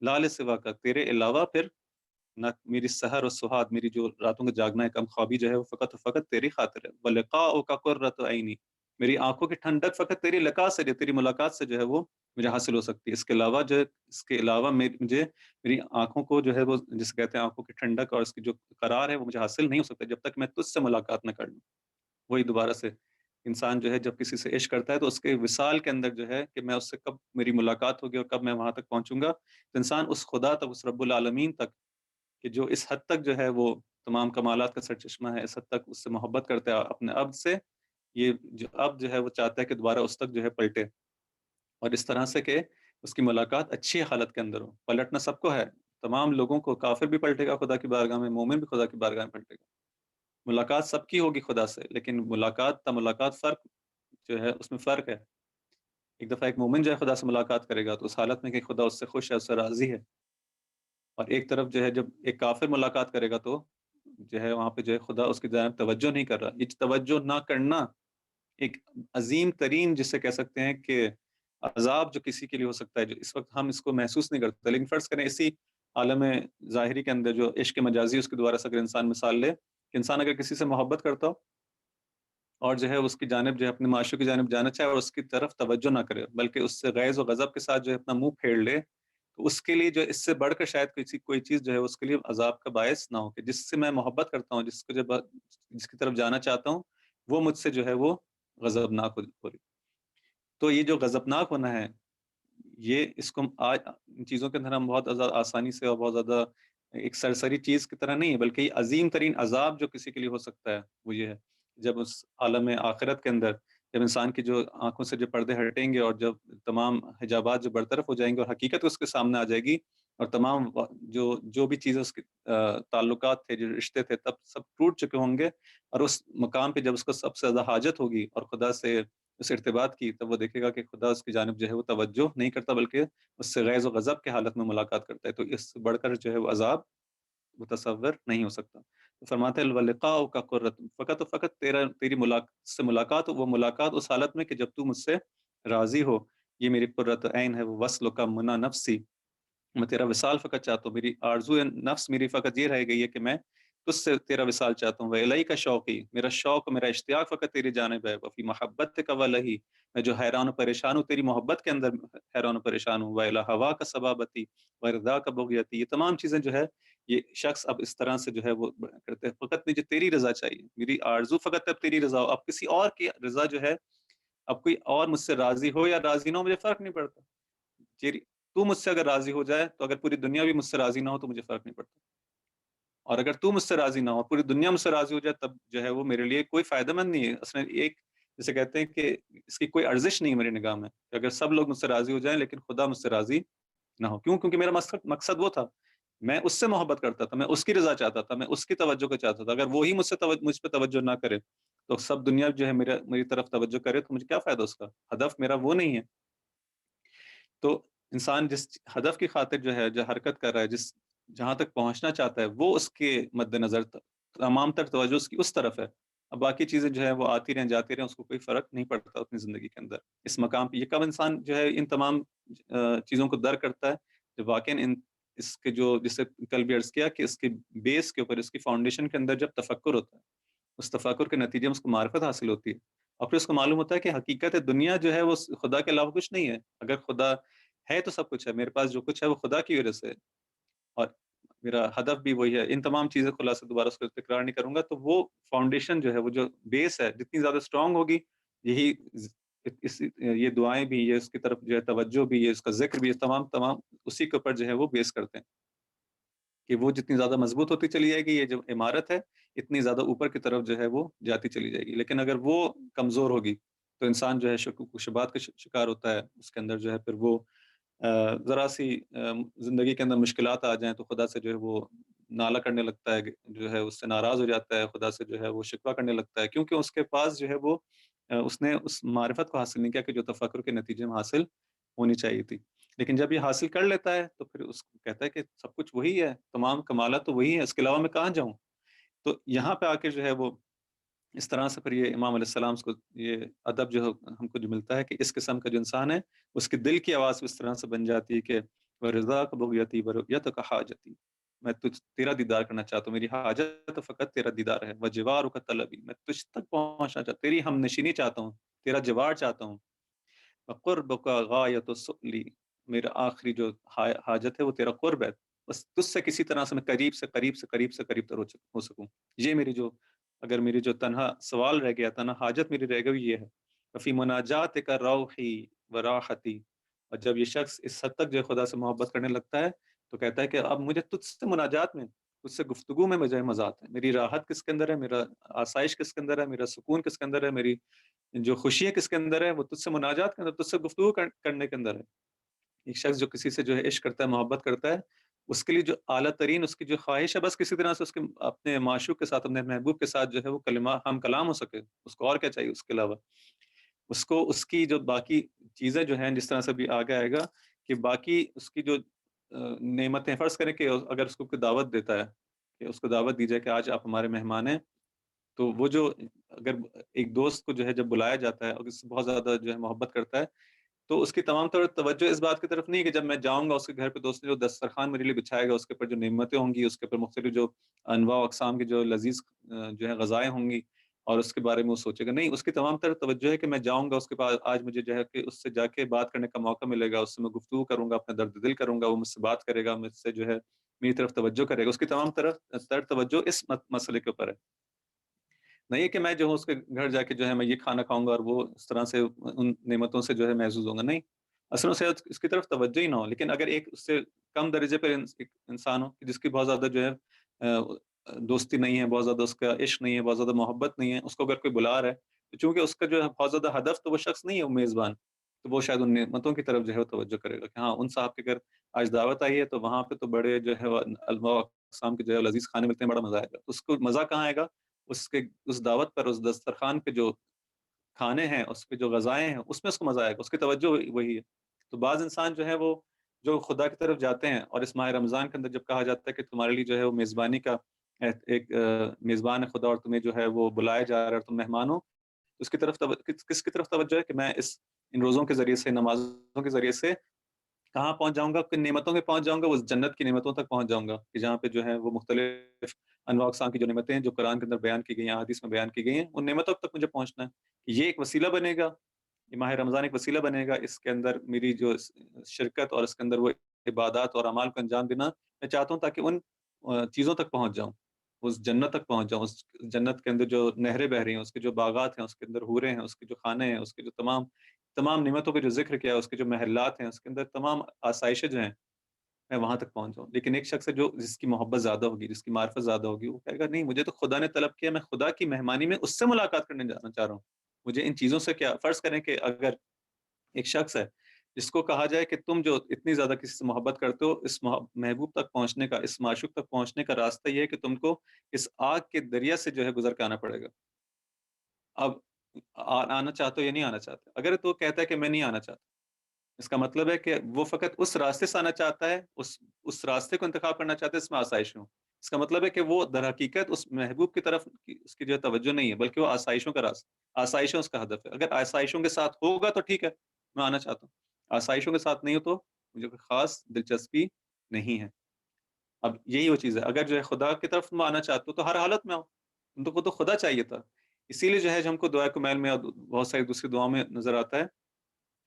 لا لسوا کا، تیرے علاوہ پھر نہ میری سحر و سہاد، میری جو راتوں کا جاگنا ہے، کم خوابی جو ہے وہ فقط و فقط تیری خاطر ہے، وَلِقَاؤُکَ قُرَّةُ عَيْنِی، میری آنکھوں کی ٹھنڈک فقط تیری لقاء سے، تیری ملاقات سے جو ہے وہ مجھے حاصل ہو سکتی ہے، اس کے علاوہ مجھے میری آنکھوں کو جو ہے وہ جسے کہتے ہیں آنکھوں کی ٹھنڈک اور اس کی جو قرار ہے وہ مجھے حاصل نہیں ہو سکتا جب تک میں تجھ سے ملاقات نہ کر لوں۔ وہی دوبارہ سے انسان جو ہے جب کسی سے عشق کرتا ہے تو اس کے وصال کے اندر جو ہے کہ میں اس سے کب میری ملاقات ہوگی اور کب میں وہاں تک پہنچوں گا، تو انسان اس خدا تک، اس رب العالمین تک، کہ جو اس حد تک جو ہے وہ تمام کمالات کا سرچشمہ ہے، اس حد تک اس سے محبت کرتا ہے اپنے اب سے، یہ جو اب جو ہے وہ چاہتا ہے کہ دوبارہ اس تک جو ہے پلٹے، اور اس طرح سے کہ اس کی ملاقات اچھی حالت کے اندر ہو، پلٹنا سب کو ہے، تمام لوگوں کو، کافر بھی پلٹے گا خدا کی بارگاہ میں، مومن بھی خدا کی بارگاہ میں پلٹے گا، ملاقات سب کی ہوگی خدا سے، لیکن ملاقات تا ملاقات فرق جو ہے اس میں فرق ہے، ایک دفعہ ایک مومن جو ہے خدا سے ملاقات کرے گا تو اس حالت میں کہ خدا اس سے خوش ہے، اس سے راضی ہے، اور ایک طرف جو ہے جب ایک کافر ملاقات کرے گا تو جو ہے وہاں پہ جو ہے خدا اس کی جانب توجہ نہیں کر رہا، یہ توجہ نہ کرنا ایک عظیم ترین جسے کہہ سکتے ہیں کہ عذاب جو کسی کے لیے ہو سکتا ہے، جو اس وقت ہم اس کو محسوس نہیں کرتے، لیکن فرض کریں اسی عالم ظاہری کے اندر جو عشق مجازی اس کے دوبارہ سے اگر انسان مثال لے کہ انسان اگر کسی سے محبت کرتا ہو اور جو ہے اس کی جانب جو ہے اپنے معاشرے کی جانب جانا چاہے اور اس کی طرف توجہ نہ کرے بلکہ اس سے غیظ و غضب کے ساتھ جو ہے اپنا منہ پھیر لے، تو اس کے لیے جو اس سے بڑھ کر شاید کوئی چیز جو ہے اس کے لیے عذاب کا باعث نہ ہو، کہ جس سے میں محبت کرتا ہوں، جس کی طرف جانا چاہتا ہوں، وہ مجھ سے جو ہے وہ غضبناک ہو رہی، تو یہ جو غضبناک ہونا ہے، یہ اس کو آج ان چیزوں کے اندر ہم بہت زیادہ آسانی سے اور بہت زیادہ ایک سرسری چیز کی طرح نہیں ہے، بلکہ یہ عظیم ترین عذاب جو کسی کے لیے ہو سکتا ہے وہ یہ ہے جب اس عالم آخرت کے اندر جب انسان کی جو آنکھوں سے جو پردے ہٹیں گے اور جب تمام حجابات جو برطرف ہو جائیں گے اور حقیقت اس کے سامنے آ جائے گی، اور تمام جو بھی چیزیں اس کے تعلقات تھے، جو رشتے تھے، تب سب ٹوٹ چکے ہوں گے، اور اس مقام پہ جب اس کو سب سے زیادہ حاجت ہوگی اور خدا سے اس ارتباط کی، تب وہ دیکھے گا کہ خدا اس کی جانب جو ہے وہ توجہ نہیں کرتا بلکہ اس سے غیظ و غضب کے حالت میں ملاقات کرتا ہے، تو اس سے بڑھ کر جو ہے وہ عذاب متصور نہیں ہو سکتا، تو فرماتے ہیں وَلِقَاؤُ کا قرۃ، فقط و فقط تیری سے ملاقات، وہ ملاقات اس حالت میں کہ جب تو مجھ سے راضی ہو، یہ میری قرۃ عین ہے، وہ وصل کا منا نفسی، میں تیرا وصال فقط چاہتا ہوں، میری آرزو نفس میری فقط یہ رہ گئی ہے کہ میں تجھ سے تیرا وصال چاہتا ہوں، وَإِلَيْكَ شوقی، میرا شوق میرا اشتیاق فقط تیری جانب ہے، وفی محبتک وَلَهِی، میں جو حیران و پریشان ہوں تیری محبت کے اندر حیران و پریشان ہوں، وَإِلَى هَوَاكَ صَبَابَتِی وَرِضَاكَ بُغْيَتِی، یہ تمام چیزیں جو ہے یہ شخص اب اس طرح سے جو ہے وہ کرتے ہیں، فقط مجھے تیری رضا چاہیے، میری آرزو فقط اب تیری رضا ہو، اب کسی اور کی رضا جو ہے، اب کوئی اور مجھ سے راضی ہو یا راضی نہ ہو مجھے فرق نہیں پڑتا، تو مجھ سے اگر راضی ہو جائے تو اگر پوری دنیا بھی مجھ سے راضی نہ ہو تو مجھے فرق نہیں پڑتا، اور اگر تو مجھ سے راضی نہ ہو پوری دنیا مجھ سے راضی ہو جائے تب جو ہے وہ میرے لیے کوئی فائدہ مند نہیں ہے، اصل ایک جسے کہتے ہیں کہ اس کی کوئی ارزش نہیں ہے میری نگاہ میں، کہ اگر سب لوگ مجھ سے راضی ہو جائیں لیکن خدا مجھ سے راضی نہ ہو، کیونکہ میرا مقصد وہ تھا، میں اس سے محبت کرتا تھا، میں اس کی رضا چاہتا تھا، میں اس کی توجہ کو چاہتا تھا، اگر وہی مجھ پہ توجہ نہ کرے تو سب دنیا جو ہے میری طرف توجہ کرے تو مجھے کیا فائدہ اس کا، ہدف میرا وہ نہیں ہے، تو انسان جس ہدف کی خاطر جو ہے جو حرکت کر رہا ہے، جہاں تک پہنچنا چاہتا ہے وہ اس کے مد نظر تمام تر توجہ اس کی اس طرف ہے. اب باقی چیزیں جو ہے وہ آتی رہیں جاتی رہیں، اس کو کوئی فرق نہیں پڑتا اپنی زندگی کے اندر. اس مقام پہ یہ کب انسان جو ہے ان تمام چیزوں کو درک کرتا ہے جب واقعاً اس کے جو جسے کل بھی عرض کیا کہ اس کے بیس کے اوپر، اس کی فاؤنڈیشن کے اندر جب تفکر ہوتا ہے، اس تفکر کے نتیجے میں اس کو معرفت حاصل ہوتی ہے، اور پھر اس کو معلوم ہوتا ہے کہ حقیقت دنیا جو ہے وہ خدا کے علاوہ کچھ نہیں ہے. اگر خدا ہے تو سب کچھ ہے، میرے پاس جو کچھ ہے وہ خدا کی وجہ سے ہے، اور میرا ہدف بھی وہی ہے. ان تمام چیزیں خلاصہ دوبارہ اس کو تکرار نہیں کروں گا. تو وہ فاؤنڈیشن جو ہے، وہ جو بیس ہے، جتنی زیادہ اسٹرانگ ہوگی، یہی یہ دعائیں بھی، یہ اس کی طرف جو ہے توجہ بھی، یہ اس کا ذکر بھی، تمام اسی کے اوپر جو ہے وہ بیس کرتے ہیں کہ وہ جتنی زیادہ مضبوط ہوتی چلی جائے گی، یہ جو عمارت ہے اتنی زیادہ اوپر کی طرف جو ہے وہ جاتی چلی جائے گی. لیکن اگر وہ کمزور ہوگی تو انسان جو ہے شکوک و شبہات کا شکار ہوتا ہے. اس کے اندر جو ہے پھر وہ ذرا سی زندگی کے اندر مشکلات آ جائیں تو خدا سے جو ہے وہ نالہ کرنے لگتا ہے، جو ہے اس سے ناراض ہو جاتا ہے، خدا سے جو ہے وہ شکوہ کرنے لگتا ہے، کیونکہ اس کے پاس جو ہے وہ اس نے اس معرفت کو حاصل نہیں کیا کہ جو تفکر کے نتیجے میں حاصل ہونی چاہیے تھی. لیکن جب یہ حاصل کر لیتا ہے تو پھر اس کو کہتا ہے کہ سب کچھ وہی ہے، تمام کمالات تو وہی ہے، اس کے علاوہ میں کہاں جاؤں. تو یہاں پہ آ کے جو ہے وہ اس طرح سے پھر یہ امام علیہ السلام کو یہ ادب جو ہم کو جو ملتا ہے کہ اس قسم کا جو انسان ہے اس کے دل کی آواز اس طرح سے بن جاتی ہے کہ رضا کا بغیتی ورؤیت کا حاجتی، میں تیرا دیدار کرنا چاہتا ہوں، میری حاجت تو فقط تیرا دیدار ہے. و جوار کا طلبی، میں تجھ تک پہنچنا چاہتا ہوں، تیری ہم نشینی چاہتا ہوں، تیرا جوار چاہتا ہوں. قرب کا غایت السؤلی، میرا آخری جو حاجت ہے وہ تیرا قرب ہے، بس تجھ سے کسی طرح سے میں قریب سے قریب سے قریب سے قریب تر ہو سکوں. یہ میری جو اگر میری جو تنہا سوال رہ گیا، تنہا حاجت میری رہ گئی، یہ ہے فی مناجات کا روحی و راحتی. اور جب یہ شخص اس حد تک جو خدا سے محبت کرنے لگتا ہے تو کہتا ہے کہ اب مجھے تجھ سے مناجات میں، تجھ سے گفتگو میں مجھے مزہ آتا ہے. میری راحت کس کے اندر ہے، میرا آسائش کس کے اندر ہے، میرا سکون کس کے اندر ہے، میری جو خوشی ہے کس کے اندر ہے، وہ تجھ سے مناجات کے اندر، تجھ سے گفتگو کرنے کے اندر ہے. ایک شخص جو کسی سے جو ہے عشق کرتا ہے، محبت کرتا ہے، اس کے لیے جو اعلیٰ ترین اس کی جو خواہش ہے، بس کسی طرح سے اس کے اپنے معشوق کے ساتھ، اپنے محبوب کے ساتھ جو ہے وہ کلمہ ہم کلام ہو سکے. اس کو اور کیا چاہیے اس کے علاوہ؟ اس کو اس کی جو باقی چیزیں جو ہیں، جس طرح سے بھی آگے آئے گا کہ باقی اس کی جو نعمتیں، فرض کریں کہ اگر اس کو کوئی دعوت دیتا ہے کہ اس کو دعوت دی جائے کہ آج آپ ہمارے مہمان ہیں، تو وہ جو اگر ایک دوست کو جو ہے جب بلایا جاتا ہے اور اس سے بہت زیادہ جو ہے محبت کرتا ہے، تو اس کی تمام طور توجہ اس بات کی طرف نہیں کہ جب میں جاؤں گا اس کے گھر پہ، دوست نے جو دسترخوان میرے لیے بچھائے گا، اس کے اوپر جو نعمتیں ہوں گی، اس کے اوپر مختلف جو انواع و اقسام کی جو لذیذ جو ہے غذائیں ہوں گی، اور اس کے بارے میں وہ سوچے گا. نہیں، اس کی تمام طرح توجہ ہے کہ میں جاؤں گا اس کے پاس، آج مجھے جو ہے کہ اس سے جا کے بات کرنے کا موقع ملے گا، اس سے میں گفتگو کروں گا، اپنا درد دل کروں گا، وہ مجھ سے بات کرے گا، مجھ سے جو ہے میری طرف توجہ کرے گا. اس کی تمام طرح توجہ اس مسئلے کے اوپر ہے. نہیں کہ میں جو ہوں اس کے گھر جا کے جو ہے میں یہ کھانا کھاؤں گا اور وہ اس طرح سے ان نعمتوں سے جو ہے محظوظ ہوں گا. نہیں، اصل سے اس کی طرف توجہ ہی نہ ہو. لیکن اگر ایک اس سے کم درجے پر ایک انسان ہو جس کی بہت زیادہ جو ہے دوستی نہیں ہے، بہت زیادہ اس کا عشق نہیں ہے، بہت زیادہ محبت نہیں ہے، اس کو اگر کوئی بلا رہا ہے تو چونکہ اس کا جو ہے بہت زیادہ ہدف تو وہ شخص نہیں ہے، وہ میزبان، تو وہ شاید ان نعمتوں کی طرف جو ہے توجہ کرے گا کہ ہاں ان صاحب کے گھر آج دعوت آئی ہے تو وہاں پہ تو بڑے جو ہے انواع اقسام کے جو ہے لذیذ کھانے ملتے ہیں، بڑا مزہ آئے گا. اس کو مزہ کہاں آئے گا؟ اس دعوت پر، اس دسترخوان پہ جو کھانے ہیں، اس پہ جو غذائیں ہیں، اس میں اس کو مزہ آئے گا، اس کی توجہ وہی ہے. تو بعض انسان جو ہے وہ جو خدا کی طرف جاتے ہیں، اور اس ماہ رمضان کے اندر جب کہا جاتا ہے کہ تمہارے لیے جو ہے وہ میزبانی کا ایک میزبان ہے خدا، اور تمہیں جو ہے وہ بلایا جا رہا ہے اور تم مہمان ہو، تو اس کی طرف کس کی طرف توجہ ہے کہ میں ان روزوں کے ذریعے سے، نمازوں کے ذریعے سے کہاں پہنچ جاؤں گا؟ کن نعمتوں میں پہنچ جاؤں گا؟ اس جنت کی نعمتوں تک پہنچ جاؤں گا کہ جہاں پہ جو ہے وہ مختلف انواع اقسام کی جو نعمتیں ہیں جو قرآن کے اندر بیان کی گئی ہیں، حدیث میں بیان کی گئی ہیں، ان نعمتوں تک مجھے پہنچنا ہے. یہ ایک وسیلہ بنے گا، یہ ماہ رمضان ایک وسیلہ بنے گا. اس کے اندر میری جو شرکت اور اس کے اندر وہ عبادات اور اعمال کو انجام دینا میں چاہتا ہوں تاکہ ان چیزوں تک پہنچ جاؤں، اس جنت تک پہنچ جاؤں. اس جنت کے اندر جو نہریں بہ رہی ہیں، اس کے جو باغات ہیں، اس کے اندر حوریں ہیں، اس کے جو کھانے ہیں، اس کے جو تمام نعمتوں کے جو ذکر کیا ہے، اس کے جو محلات ہیں، اس کے اندر تمام آسائشیں جو ہیں، میں وہاں تک پہنچ جاؤں. لیکن ایک شخص ہے جو جس کی محبت زیادہ ہوگی، جس کی معرفت زیادہ ہوگی، وہ کہے گا نہیں، مجھے تو خدا نے طلب کیا، میں خدا کی مہمانی میں اس سے ملاقات کرنے جانا چاہ رہا ہوں. مجھے ان چیزوں سے کیا فرض کریں کہ اگر ایک شخص ہے جس کو کہا جائے کہ تم جو اتنی زیادہ کسی سے محبت کرتے ہو، اس محبوب تک پہنچنے کا، اس معشوق تک پہنچنے کا راستہ یہ ہے کہ تم کو اس آگ کے دریا سے جو ہے گزر کے آنا پڑے گا. اب آنا چاہتے ہو یا نہیں آنا چاہتے؟ اگر تو کہتا ہے کہ میں نہیں آنا چاہتا، اس کا مطلب ہے کہ وہ فقط اس راستے سے آنا چاہتا ہے، اس راستے کو انتخاب کرنا چاہتا ہے اس میں آسائش ہوں. اس کا مطلب ہے کہ وہ در حقیقت اس محبوب کی طرف اس کی جو ہے توجہ نہیں ہے، بلکہ وہ آسائشوں کا راز، آسائشیں اس کا ہدف ہے۔ اگر آسائشوں کے ساتھ ہوگا تو ٹھیک ہے، میں آنا چاہتا ہوں، آسائشوں کے ساتھ نہیں ہو تو مجھے کوئی خاص دلچسپی نہیں ہے۔ اب یہی وہ چیز ہے، اگر جو ہے خدا کی طرف تم آنا چاہتے ہو تو ہر حالت میں آؤ، تم کو تو خدا چاہیے تھا۔ اسی لیے جو ہے ہم کو دعائے کمیل میں اور بہت ساری دوسری دعاؤں میں نظر آتا ہے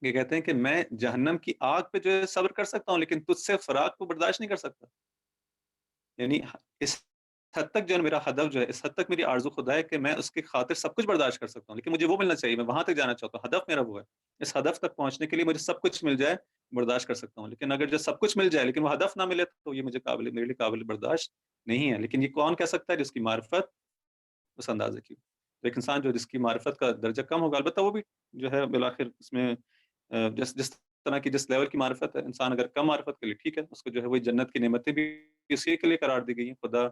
کہ کہتے ہیں کہ میں جہنم کی آگ پہ جو ہے صبر کر سکتا ہوں، لیکن تجھ سے فراق کو برداشت نہیں کر سکتا۔ یعنی اس حد تک جو ہے میرا ہدف جو ہے، اس حد تک میری آرزو خدا ہے کہ میں اس کی خاطر سب کچھ برداشت کر سکتا ہوں، لیکن مجھے وہ ملنا چاہیے، میں وہاں تک جانا چاہتا ہوں، ہدف میرا وہ ہے۔ اس ہدف تک پہنچنے کے لیے مجھے سب کچھ مل جائے، برداشت کر سکتا ہوں، لیکن اگر جو سب کچھ مل جائے لیکن وہ ہدف نہ ملے تو یہ میرے لیے قابل برداشت نہیں ہے۔ لیکن یہ کون کہہ سکتا ہے؟ جس کی معرفت اس اندازے کی، تو ایک انسان جو جس کی معرفت کا درجہ کم ہوگا، البتہ وہ بھی جو ہے بالآخر اس میں جس طرح کی جس لیول کی معرفت ہے، انسان اگر کم معرفت کے لیے ٹھیک ہے، اس کو جو ہے وہی جنت کی نعمتیں بھی اسی کے لیے قرار دی گئی ہیں۔ خدا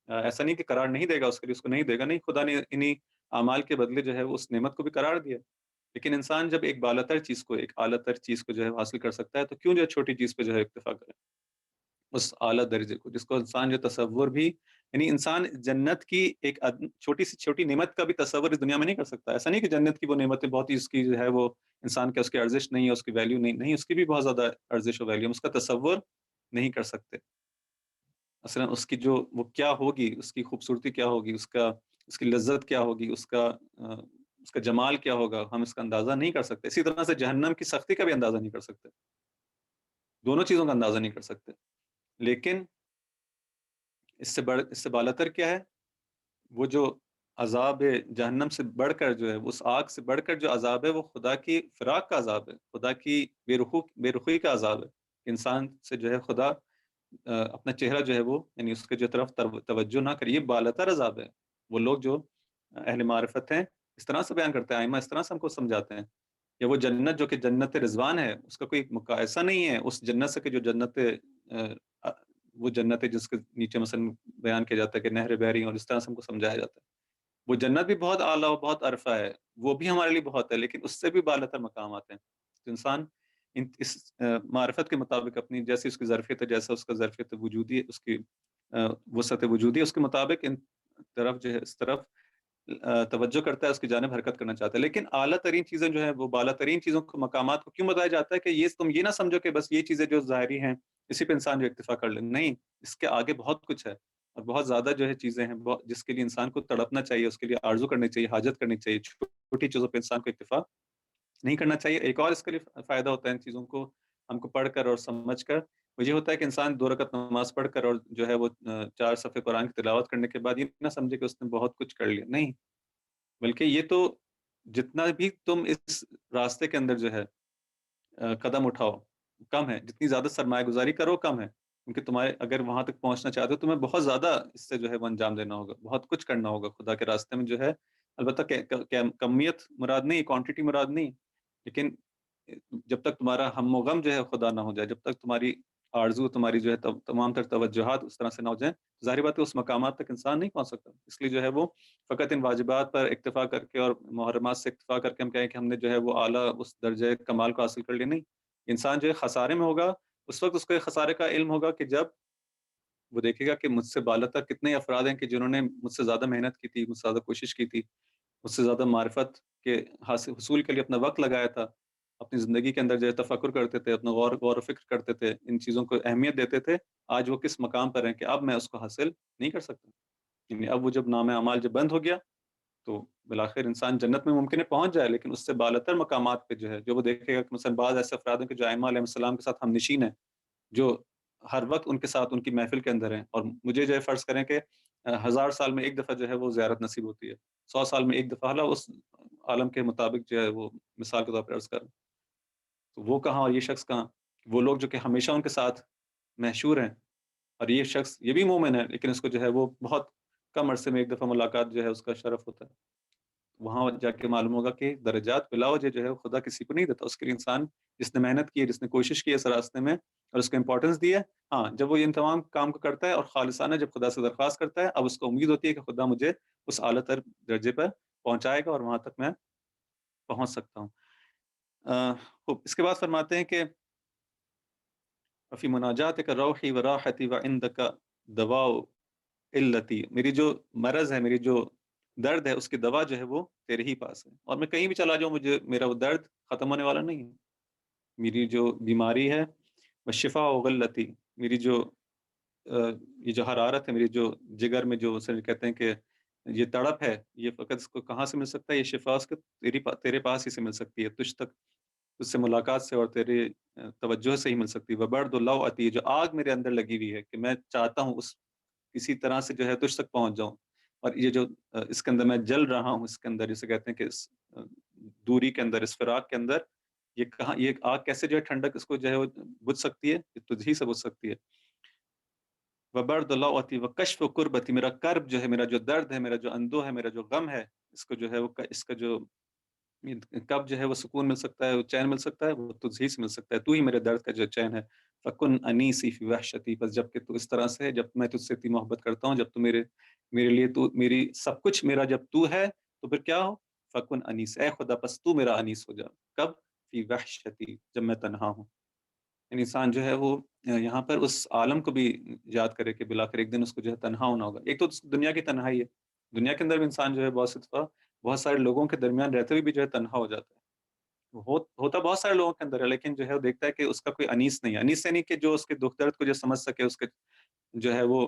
ایسا نہیں کہ قرار نہیں دے گا اس کے لیے، اس کو نہیں دے گا، نہیں، خدا نے انہی اعمال کے بدلے جو ہے اس نعمت کو بھی قرار دیا۔ لیکن انسان جب ایک بالاتر چیز کو، ایک اعلیٰ تر چیز کو جو ہے حاصل کر سکتا ہے تو کیوں جو ہے چھوٹی چیز پہ جو ہے اکتفا کرے، اس اعلیٰ درجے کو جس کو انسان جو تصور بھی، یعنی انسان جنت کی ایک چھوٹی سی چھوٹی نعمت کا بھی تصور اس دنیا میں نہیں کر سکتا۔ ایسا نہیں کہ جنت کی وہ نعمتیں بہت ہی اس کی جو ہے وہ انسان کے اس کی ارزش نہیں ہے، اس کی ویلیو نہیں، اس کی بھی بہت زیادہ ارزش و ویلیو، اس کا تصور نہیں کر سکتے۔ اصلا اس کی جو وہ کیا ہوگی، اس کی خوبصورتی کیا ہوگی، اس کی لذت کیا ہوگی، اس کا جمال کیا ہوگا، ہم اس کا اندازہ نہیں کر سکتے۔ اسی طرح سے جہنم کی سختی کا بھی اندازہ نہیں کر سکتے، دونوں چیزوں کا اندازہ نہیں کر سکتے۔ لیکن اس سے بالاتر کیا ہے؟ وہ جو عذاب جہنم سے بڑھ کر جو ہے، اس آگ سے بڑھ کر جو عذاب ہے، وہ خدا کی فراق کا عذاب ہے، خدا کی بے رخی کا عذاب ہے۔ انسان سے جو ہے خدا اپنا چہرہ جو ہے وہ، یعنی اس کے جو طرف توجہ نہ کرے، یہ بالاتر عذاب ہے۔ وہ لوگ جو اہل معرفت ہیں اس طرح سے بیان کرتے ہیں، ائمہ اس طرح سے ہم کو سمجھاتے ہیں، یا وہ جنت جو کہ جنت رضوان ہے، اس کا کوئی مقایسہ نہیں ہے اس جنت سے کہ جو وہ جنت ہے جس کے نیچے مثلا بیان کیا جاتا ہے کہ نہر بہ رہی ہیں، اور اس طرح سے ہم کو سمجھایا جاتا ہے۔ وہ جنت بھی بہت اعلیٰ و بہت عرفہ ہے، وہ بھی ہمارے لیے بہت ہے، لیکن اس سے بھی بالاتر مقامات ہیں۔ تو انسان اس معرفت کے مطابق اپنی جیسی اس کی ظرفیت ہے، جیسا اس کا ظرفیت وجودی، اس کی وسعت وجودی، اس کے مطابق ان طرف جو ہے اس طرف توجہ کرتا ہے، اس کی جانب حرکت کرنا چاہتا ہے۔ لیکن اعلیٰ ترین چیزیں جو ہیں، وہ بالا ترین چیزوں کو، مقامات کو کیوں بتایا جاتا ہے کہ تم یہ نہ سمجھو کہ بس یہ چیزیں جو ظاہری ہیں اسی پہ انسان جو اکتفا کر لے، نہیں، اس کے آگے بہت کچھ ہے، اور بہت زیادہ جو ہے چیزیں ہیں جس کے لیے انسان کو تڑپنا چاہیے، اس کے لیے آرزو کرنی چاہیے، حاجت کرنی چاہیے۔ چھوٹی چیزوں پہ انسان کو اکتفا نہیں کرنا چاہیے۔ ایک اور اس کے لیے فائدہ ہوتا ہے ان چیزوں کو ہم کو پڑھ کر اور سمجھ کر، وہ یہ ہوتا ہے کہ انسان 2 رکعت نماز پڑھ کر اور جو ہے وہ 4 صفحے قرآن کی تلاوت کرنے کے بعد یہ نہ سمجھے کہ اس نے بہت کچھ کر لیا، نہیں، بلکہ یہ تو جتنا بھی تم اس راستے کے اندر جو ہے قدم اٹھاؤ کم ہے، جتنی زیادہ سرمایہ گزاری کرو کم ہے، کیونکہ تمہارے اگر وہاں تک پہنچنا چاہتے ہو تمہیں بہت زیادہ اس سے جو ہے وہ انجام دینا ہوگا، بہت کچھ کرنا ہوگا خدا کے راستے میں جو ہے۔ البتہ کمیت مراد نہیں، کوانٹٹی مراد نہیں، لیکن جب تک تمہارا ہم و غم جو ہے خدا نہ ہو جائے، جب تک تمہاری آرزو، تمہاری جو ہے تمام تر توجہات اس طرح سے نہ ہو جائیں، ظاہری بات ہے اس مقامات تک انسان نہیں پہنچ سکتا۔ اس لیے جو ہے وہ فقط ان واجبات پر اکتفا کر کے اور محرمات سے اکتفا کر کے ہم کہیں کہ ہم نے جو ہے وہ اعلیٰ اس درجہ کمال کو حاصل کر لیا، نہیں۔ انسان جو ہے خسارے میں ہوگا اس وقت، اس کو خسارے کا علم ہوگا کہ جب وہ دیکھے گا کہ مجھ سے بالاتر کتنے افراد ہیں کہ جنہوں نے مجھ سے زیادہ محنت کی تھی، مجھ سے زیادہ کوشش کی تھی، مجھ سے زیادہ معرفت کے حصول کے لیے اپنا وقت لگایا تھا، اپنی زندگی کے اندر جو ہے تفکر کرتے تھے، اپنا غور و فکر کرتے تھے، ان چیزوں کو اہمیت دیتے تھے۔ آج وہ کس مقام پر ہیں کہ اب میں اس کو حاصل نہیں کر سکتا، یعنی اب وہ جب نام اعمال جب بند ہو گیا تو بالآخر انسان جنت میں ممکن ہے پہنچ جائے، لیکن اس سے بالاتر مقامات پہ جو ہے جو وہ دیکھے گا کہ مثلا بعض ایسے افراد ہیں کہ جو ائمہ علیہ السلام کے ساتھ ہم نشین ہیں، جو ہر وقت ان کے ساتھ ان کی محفل کے اندر ہیں، اور مجھے جو ہے فرض کریں کہ 1000 سال میں ایک دفعہ جو ہے وہ زیارت نصیب ہوتی ہے، 100 سال میں ایک دفعہ، حالا اس عالم کے مطابق جو ہے وہ مثال کے طور پر عرض کریں تو وہ کہاں اور یہ شخص کہاں؟ وہ لوگ جو کہ ہمیشہ ان کے ساتھ محشور ہیں، اور یہ شخص یہ بھی مومن ہے لیکن اس کو جو ہے وہ بہت کم عرصے میں ایک دفعہ ملاقات جو ہے اس کا شرف ہوتا ہے۔ وہاں جا کے معلوم ہوگا کہ درجات بلا وجہ جو ہے خدا کسی کو نہیں دیتا، اس کے لیے انسان جس نے محنت کی ہے، جس نے کوشش کی ہے اس راستے میں اور اس کو امپورٹنس دی ہے، ہاں، جب وہ ان تمام کام کو کرتا ہے اور خالصانہ جب خدا سے درخواست کرتا ہے، اب اس کو امید ہوتی ہے کہ خدا مجھے اس اعلیٰ تر درجے پر پہنچائے گا اور وہاں تک میں پہنچ سکتا ہوں۔ خوب، اس کے بعد فرماتے ہیں کہ فی مناجاتک روحی و راحتی و عندک دواء علتی، میری جو مرض ہے، میری جو درد ہے، اس کی دوا جو ہے وہ تیرے ہی پاس ہے، اور میں کہیں بھی چلا جاؤں مجھے میرا وہ درد ختم ہونے والا نہیں ہے. میری جو بیماری ہے وہ شفا و غلتی، میری جو یہ جو حرارت ہے، میری جو جگر میں جو اسے کہتے ہیں کہ یہ تڑپ ہے، یہ فقط اس کو کہاں سے مل سکتا ہے؟ یہ شفا اس کو تیرے پاس ہی سے مل سکتی ہے، تجھ تک، اس سے ملاقات سے اور تیرے توجہ سے ہی مل سکتی ہے. وبرد لو آتی، جو آگ میرے اندر لگی ہوئی ہے کہ میں چاہتا ہوں اس کسی طرح سے جو ہے تجھ تک پہنچ جاؤں، اور یہ جو اس کے اندر میں جل رہا ہوں، اس کے اندر جسے کہتے ہیں کہ اس دوری کے اندر، اس فراق کے اندر، یہ کہاں، یہ آگ کیسے جو ہے ٹھنڈک اس کو جو ہے وہ بجھ سکتی ہے؟ یہ تجھ ہی سے بجھ سکتی ہے. وبرد لاوتی و کشف و قربتی، میرا کرب جو ہے، میرا جو درد ہے، میرا جو اندو ہے، میرا جو غم ہے، اس کو جو ہے وہ اس کا جو کب جو ہے وہ سکون مل سکتا ہے، وہ چین مل سکتا ہے، وہ تجھ ہی سے مل سکتا ہے. تو ہی میرے درد کا جو چین ہے. فکن انیسی فی وحشتی، بس جب کہ تو اس طرح سے ہے، جب میں تجھ سے اتنی محبت کرتا ہوں، جب تو میرے لیے تو میری سب کچھ، میرا جب تو ہے تو پھر کیا ہو؟ فکن انیس، اے خدا پس تو میرا انیس ہو جا. کب؟ فی وحشتی، جب میں تنہا ہوں. انسان جو ہے وہ یہاں پر اس عالم کو بھی یاد کرے کہ بلاخر ایک دن اس کو جو ہے تنہا ہونا ہوگا. ایک تو دنیا کی تنہائی ہے، دنیا کے اندر بھی انسان جو ہے بہت سارے لوگوں کے درمیان رہتے ہوئے بھی جو ہے تنہا ہو جاتا ہے. ہوتا بہت سارے لوگوں کے اندر ہے، لیکن جو ہے وہ دیکھتا ہے کہ اس کا کوئی انیس نہیں ہے. انیس سے نہیں کہ جو اس کے دکھ درد کو جو سمجھ سکے، اس کے جو ہے وہ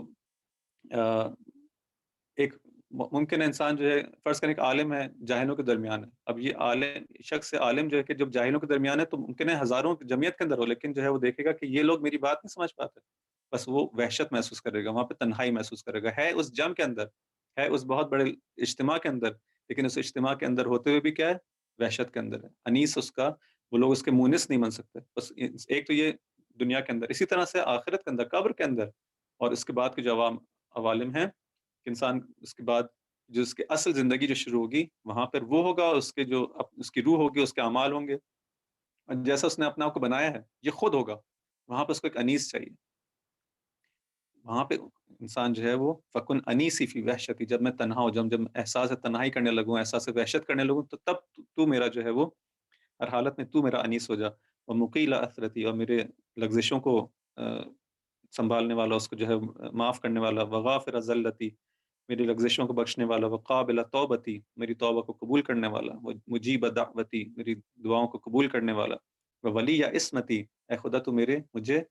ایک ممکن ہے انسان جو ہے فرض کریں کہ عالم ہے، جاہلوں کے درمیان ہے. اب یہ عالم شخص سے عالم جو ہے کہ جب جاہلوں کے درمیان ہے تو ممکن ہے ہزاروں جمعیت کے اندر ہو، لیکن جو ہے وہ دیکھے گا کہ یہ لوگ میری بات نہیں سمجھ پاتے، بس وہ وحشت محسوس کرے گا، وہاں پہ تنہائی محسوس کرے گا. ہے اس جم کے اندر، ہے اس بہت بڑے اجتماع کے اندر، لیکن اس اجتماع کے اندر ہوتے ہوئے بھی کیا ہے؟ وحشت کے اندر ہے. انیس اس کا، وہ لوگ اس کے مونس نہیں بن سکتے. بس ایک تو یہ دنیا کے اندر، اسی طرح سے آخرت کے اندر، قبر کے اندر، اور اس کے بعد کے جو عوالم ہیں کہ انسان اس کے بعد جو اس کی اصل زندگی جو شروع ہوگی، وہاں پر وہ ہوگا، اس کے جو اس کی روح ہوگی، اس کے اعمال ہوں گے، اور جیسا اس نے اپنے آپ کو بنایا ہے یہ خود ہوگا. وہاں پہ اس کو ایک انیس چاہیے. وہاں پہ انسان جو ہے وہ فکن انیسی فی وحشتی، جب میں تنہا ہو جب احساس تنہائی کرنے لگوں، احساس وحشت کرنے لگوں، تو تب تو میرا جو ہے وہ ہر حالت میں تو میرا انیس ہو جا. اور مقیل اثرتی، اور میرے لغزشوں کو سنبھالنے والا، اس کو جو ہے معاف کرنے والا. وغافر ذلتی، میری لغزشوں کو بخشنے والا. وقابل توبتی، میری توبہ کو قبول کرنے والا. مجیب دعوتی، میری دعاؤں کو قبول کرنے والا. ولی یا اسمتی، اے خدا تو مجھے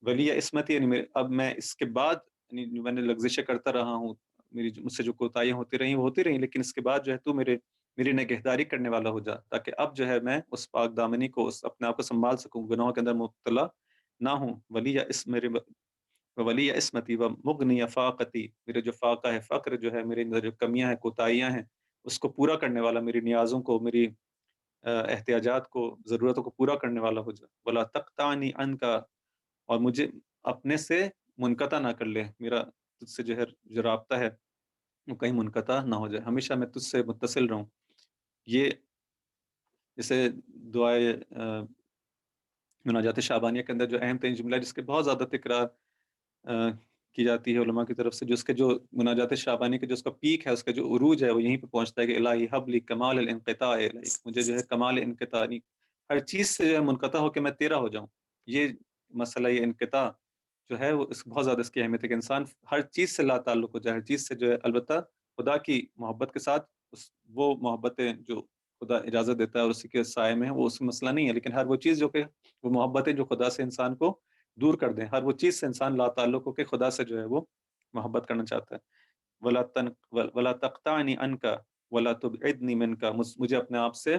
ولی یا اسمتی، یعنی اب میں اس کے بعد، یعنی میں نے لغزشیں کرتا رہا ہوں، مجھ سے جو کوتاہیاں ہوتی رہیں وہ ہوتی رہیں، لیکن اس کے بعد جو ہے تو میری نگہداری کرنے والا ہو جا، تاکہ اب جو ہے میں اس پاک دامنی کو، اپنے آپ کو سنبھال سکوں، گناہوں کے اندر مبتلا نہ ہوں. ولی یا ولی یا اسمتی و مغنی فاقتی، میرے جو فاقہ ہے، فقر جو ہے، میرے اندر جو کمیاں ہیں، کوتاہیاں ہیں، اس کو پورا کرنے والا، میری نیازوں کو، میری احتیاجات کو، ضرورتوں کو پورا کرنے والا ہو جا. ولا تقطعنی عنک، اور مجھے اپنے سے منقطع نہ کر لے، میرا تجھ سے جو ہے جو رابطہ ہے وہ کہیں منقطع نہ ہو جائے، ہمیشہ میں تجھ سے متصل رہوں. یہ جیسے دعائے مناجات شعبانیہ کے اندر جو اہم ترین جملہ ہے، جس کے بہت زیادہ تکرار کی جاتی ہے علماء کی طرف سے، جس کے جو مناجات شعبانیہ کے جو اس کا پیک ہے، اس کا جو عروج ہے، وہ یہیں پہ پہنچتا ہے کہ الہی حب لی کمال الانقطاع الیک، مجھے جو ہے کمال انقطاع، ہر چیز سے جو ہے منقطع ہو کے میں تیرا ہو جاؤں. یہ مسئلہ، یہ انقطاع جو ہے وہ بہت زیادہ اس کی اہمیت ہے کہ انسان ہر چیز سے لا تعلق ہو جائے، ہر چیز سے جو ہے، البتہ خدا کی محبت کے ساتھ، وہ محبتیں جو خدا اجازت دیتا ہے اور اسی کے سائے میں ہے، وہ اس مسئلہ نہیں ہے. لیکن ہر وہ چیز جو کہ وہ محبتیں جو خدا سے انسان کو دور کر دیں، ہر وہ چیز سے انسان لا تعلق ہو کے خدا سے جو ہے وہ محبت کرنا چاہتا ہے. ولا تقطعنی عنک ولا تبعدنی منک، مجھے اپنے آپ سے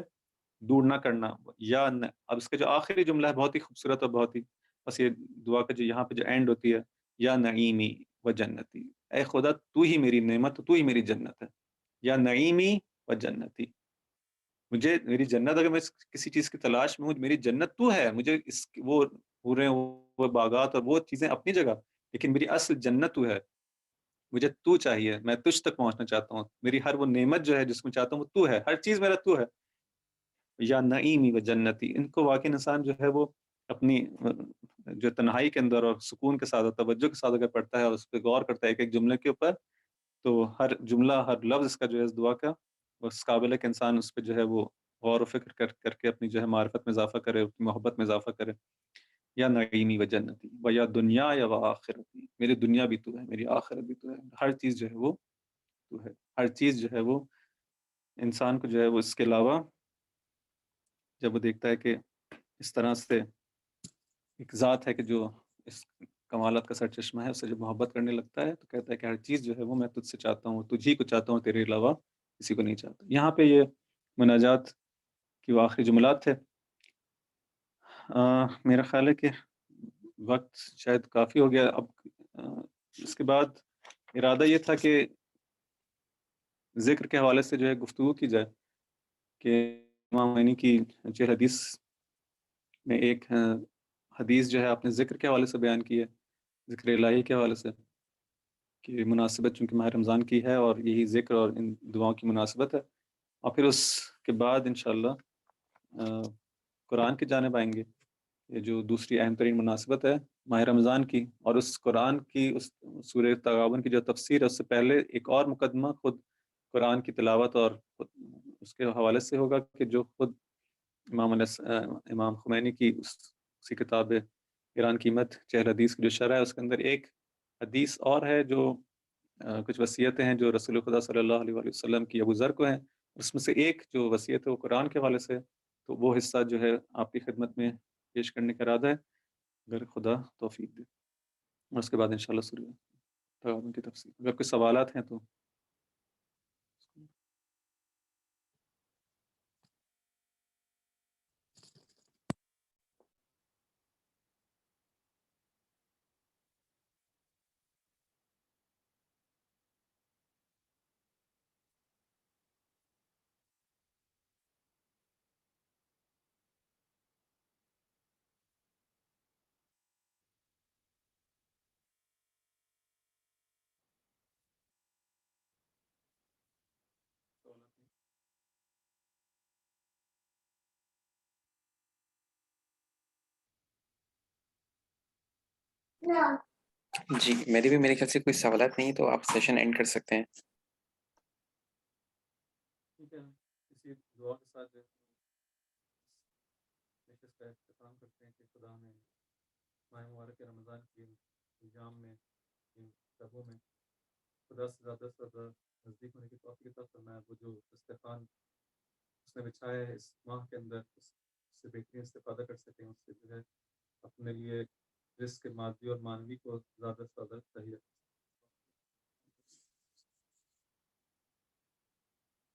دور نہ کرنا. اب اس کا جو آخری جملہ ہے بہت ہی خوبصورت اور بہت ہی، بس یہ دعا کا جو یہاں پہ جو اینڈ ہوتی ہے، یا نعیمی و جنتی، اے خدا تو ہی میری نعمت، تو ہی میری جنت ہے. یا نعیمی و جنتی، مجھے میری جنت، اگر میں کسی چیز کی تلاش میں ہوں، میری جنت تو ہے. مجھے وہ پورے وہ باغات اور وہ چیزیں اپنی جگہ، لیکن میری اصل جنت تو ہے. مجھے تو چاہیے، میں تجھ تک پہنچنا چاہتا ہوں. میری ہر وہ نعمت جو ہے جس میں چاہتا ہوں وہ تو ہے، ہر چیز میرا تو ہے. یا نعیمی و جنتی، ان کو واقعی انسان جو ہے وہ اپنی جو تنہائی کے اندر اور سکون کے ساتھ اور توجہ کے ساتھ اگر پڑھتا ہے اور اس پہ غور کرتا ہے ایک ایک جملے کے اوپر، تو ہر جملہ، ہر لفظ اس کا جو ہے اس دعا کا، اس قابل ہے کہ انسان اس پہ جو ہے وہ غور و فکر کر کے اپنی جو ہے معرفت میں اضافہ کرے، اپنی محبت میں اضافہ کرے. یا نعیمی و جنتی و یا دنیا یا و آخرتی، میری دنیا بھی تو ہے، میری آخرت بھی تو ہے، ہر چیز جو ہے وہ تو ہے، ہر چیز جو ہے وہ انسان کو جو ہے وہ اس کے علاوہ جب وہ دیکھتا ہے کہ اس طرح سے ایک ذات ہے کہ جو اس کمالات کا سرچشمہ ہے، اس سے جب محبت کرنے لگتا ہے تو کہتا ہے کہ ہر چیز جو ہے وہ میں تجھ سے چاہتا ہوں، تجھ ہی کو چاہتا ہوں، تیرے علاوہ کسی کو نہیں چاہتا۔ یہاں پہ یہ مناجات کی وہ آخری جملات تھے۔ میرا خیال ہے کہ وقت شاید کافی ہو گیا اب۔ اس کے بعد ارادہ یہ تھا کہ ذکر کے حوالے سے جو ہے گفتگو کی جائے کہ امام خمینی کی جو حدیث میں ایک حدیث جو ہے آپ نے ذکر کے حوالے سے بیان کی ہے، ذکر الہی کے حوالے سے، کہ مناسبت چونکہ ماہ رمضان کی ہے اور یہی ذکر اور ان دعاؤں کی مناسبت ہے، اور پھر اس کے بعد انشاءاللہ قرآن کی جانب آئیں گے، یہ جو دوسری اہم ترین مناسبت ہے ماہ رمضان کی، اور اس قرآن کی اس سورہ تغابن کی جو تفسیر ہے اس سے پہلے ایک اور مقدمہ خود قرآن کی تلاوت اور اس کے حوالے سے ہوگا کہ جو خود امام خمینی کی اسی کتاب ایران قیمت چہر حدیث کی جو شرح ہے اس کے اندر ایک حدیث اور ہے جو کچھ وصیتیں ہیں جو رسول خدا صلی اللہ علیہ وآلہ وسلم کی ابو ذر کو ہیں، اس میں سے ایک جو وصیت ہے وہ قرآن کے حوالے سے، تو وہ حصہ جو ہے آپ کی خدمت میں پیش کرنے کا ارادہ ہے اگر خدا توفیق دے، اور اس کے بعد انشاءاللہ سورہ تغابن کی تفسیر۔ اگر کوئی سوالات ہیں تو جی میرے خیال سے کوئی سوالات نہیں، تو آپ سیشن اینڈ کر سکتے ہیں۔ ٹھیک ہے، اسی دعا کے ساتھ جو نشست کا اختتام کرتے ہیں کہ خدا میں ماہ مبارک رمضان کے ایام میں، ان شبوں میں خدا سے زیادہ سے زیادہ نزدیک ہونے کی توفیق عطا فرمائے۔ وہ جو دسترخوان اس نے بچھایا ہے اس ماہ کے اندر، اس سے بہترین استفادہ کر سکیں، اس سے جو ہے اپنے لیے رزق مادی اور معنوی کو زیادہ سے زیادہ تہیہ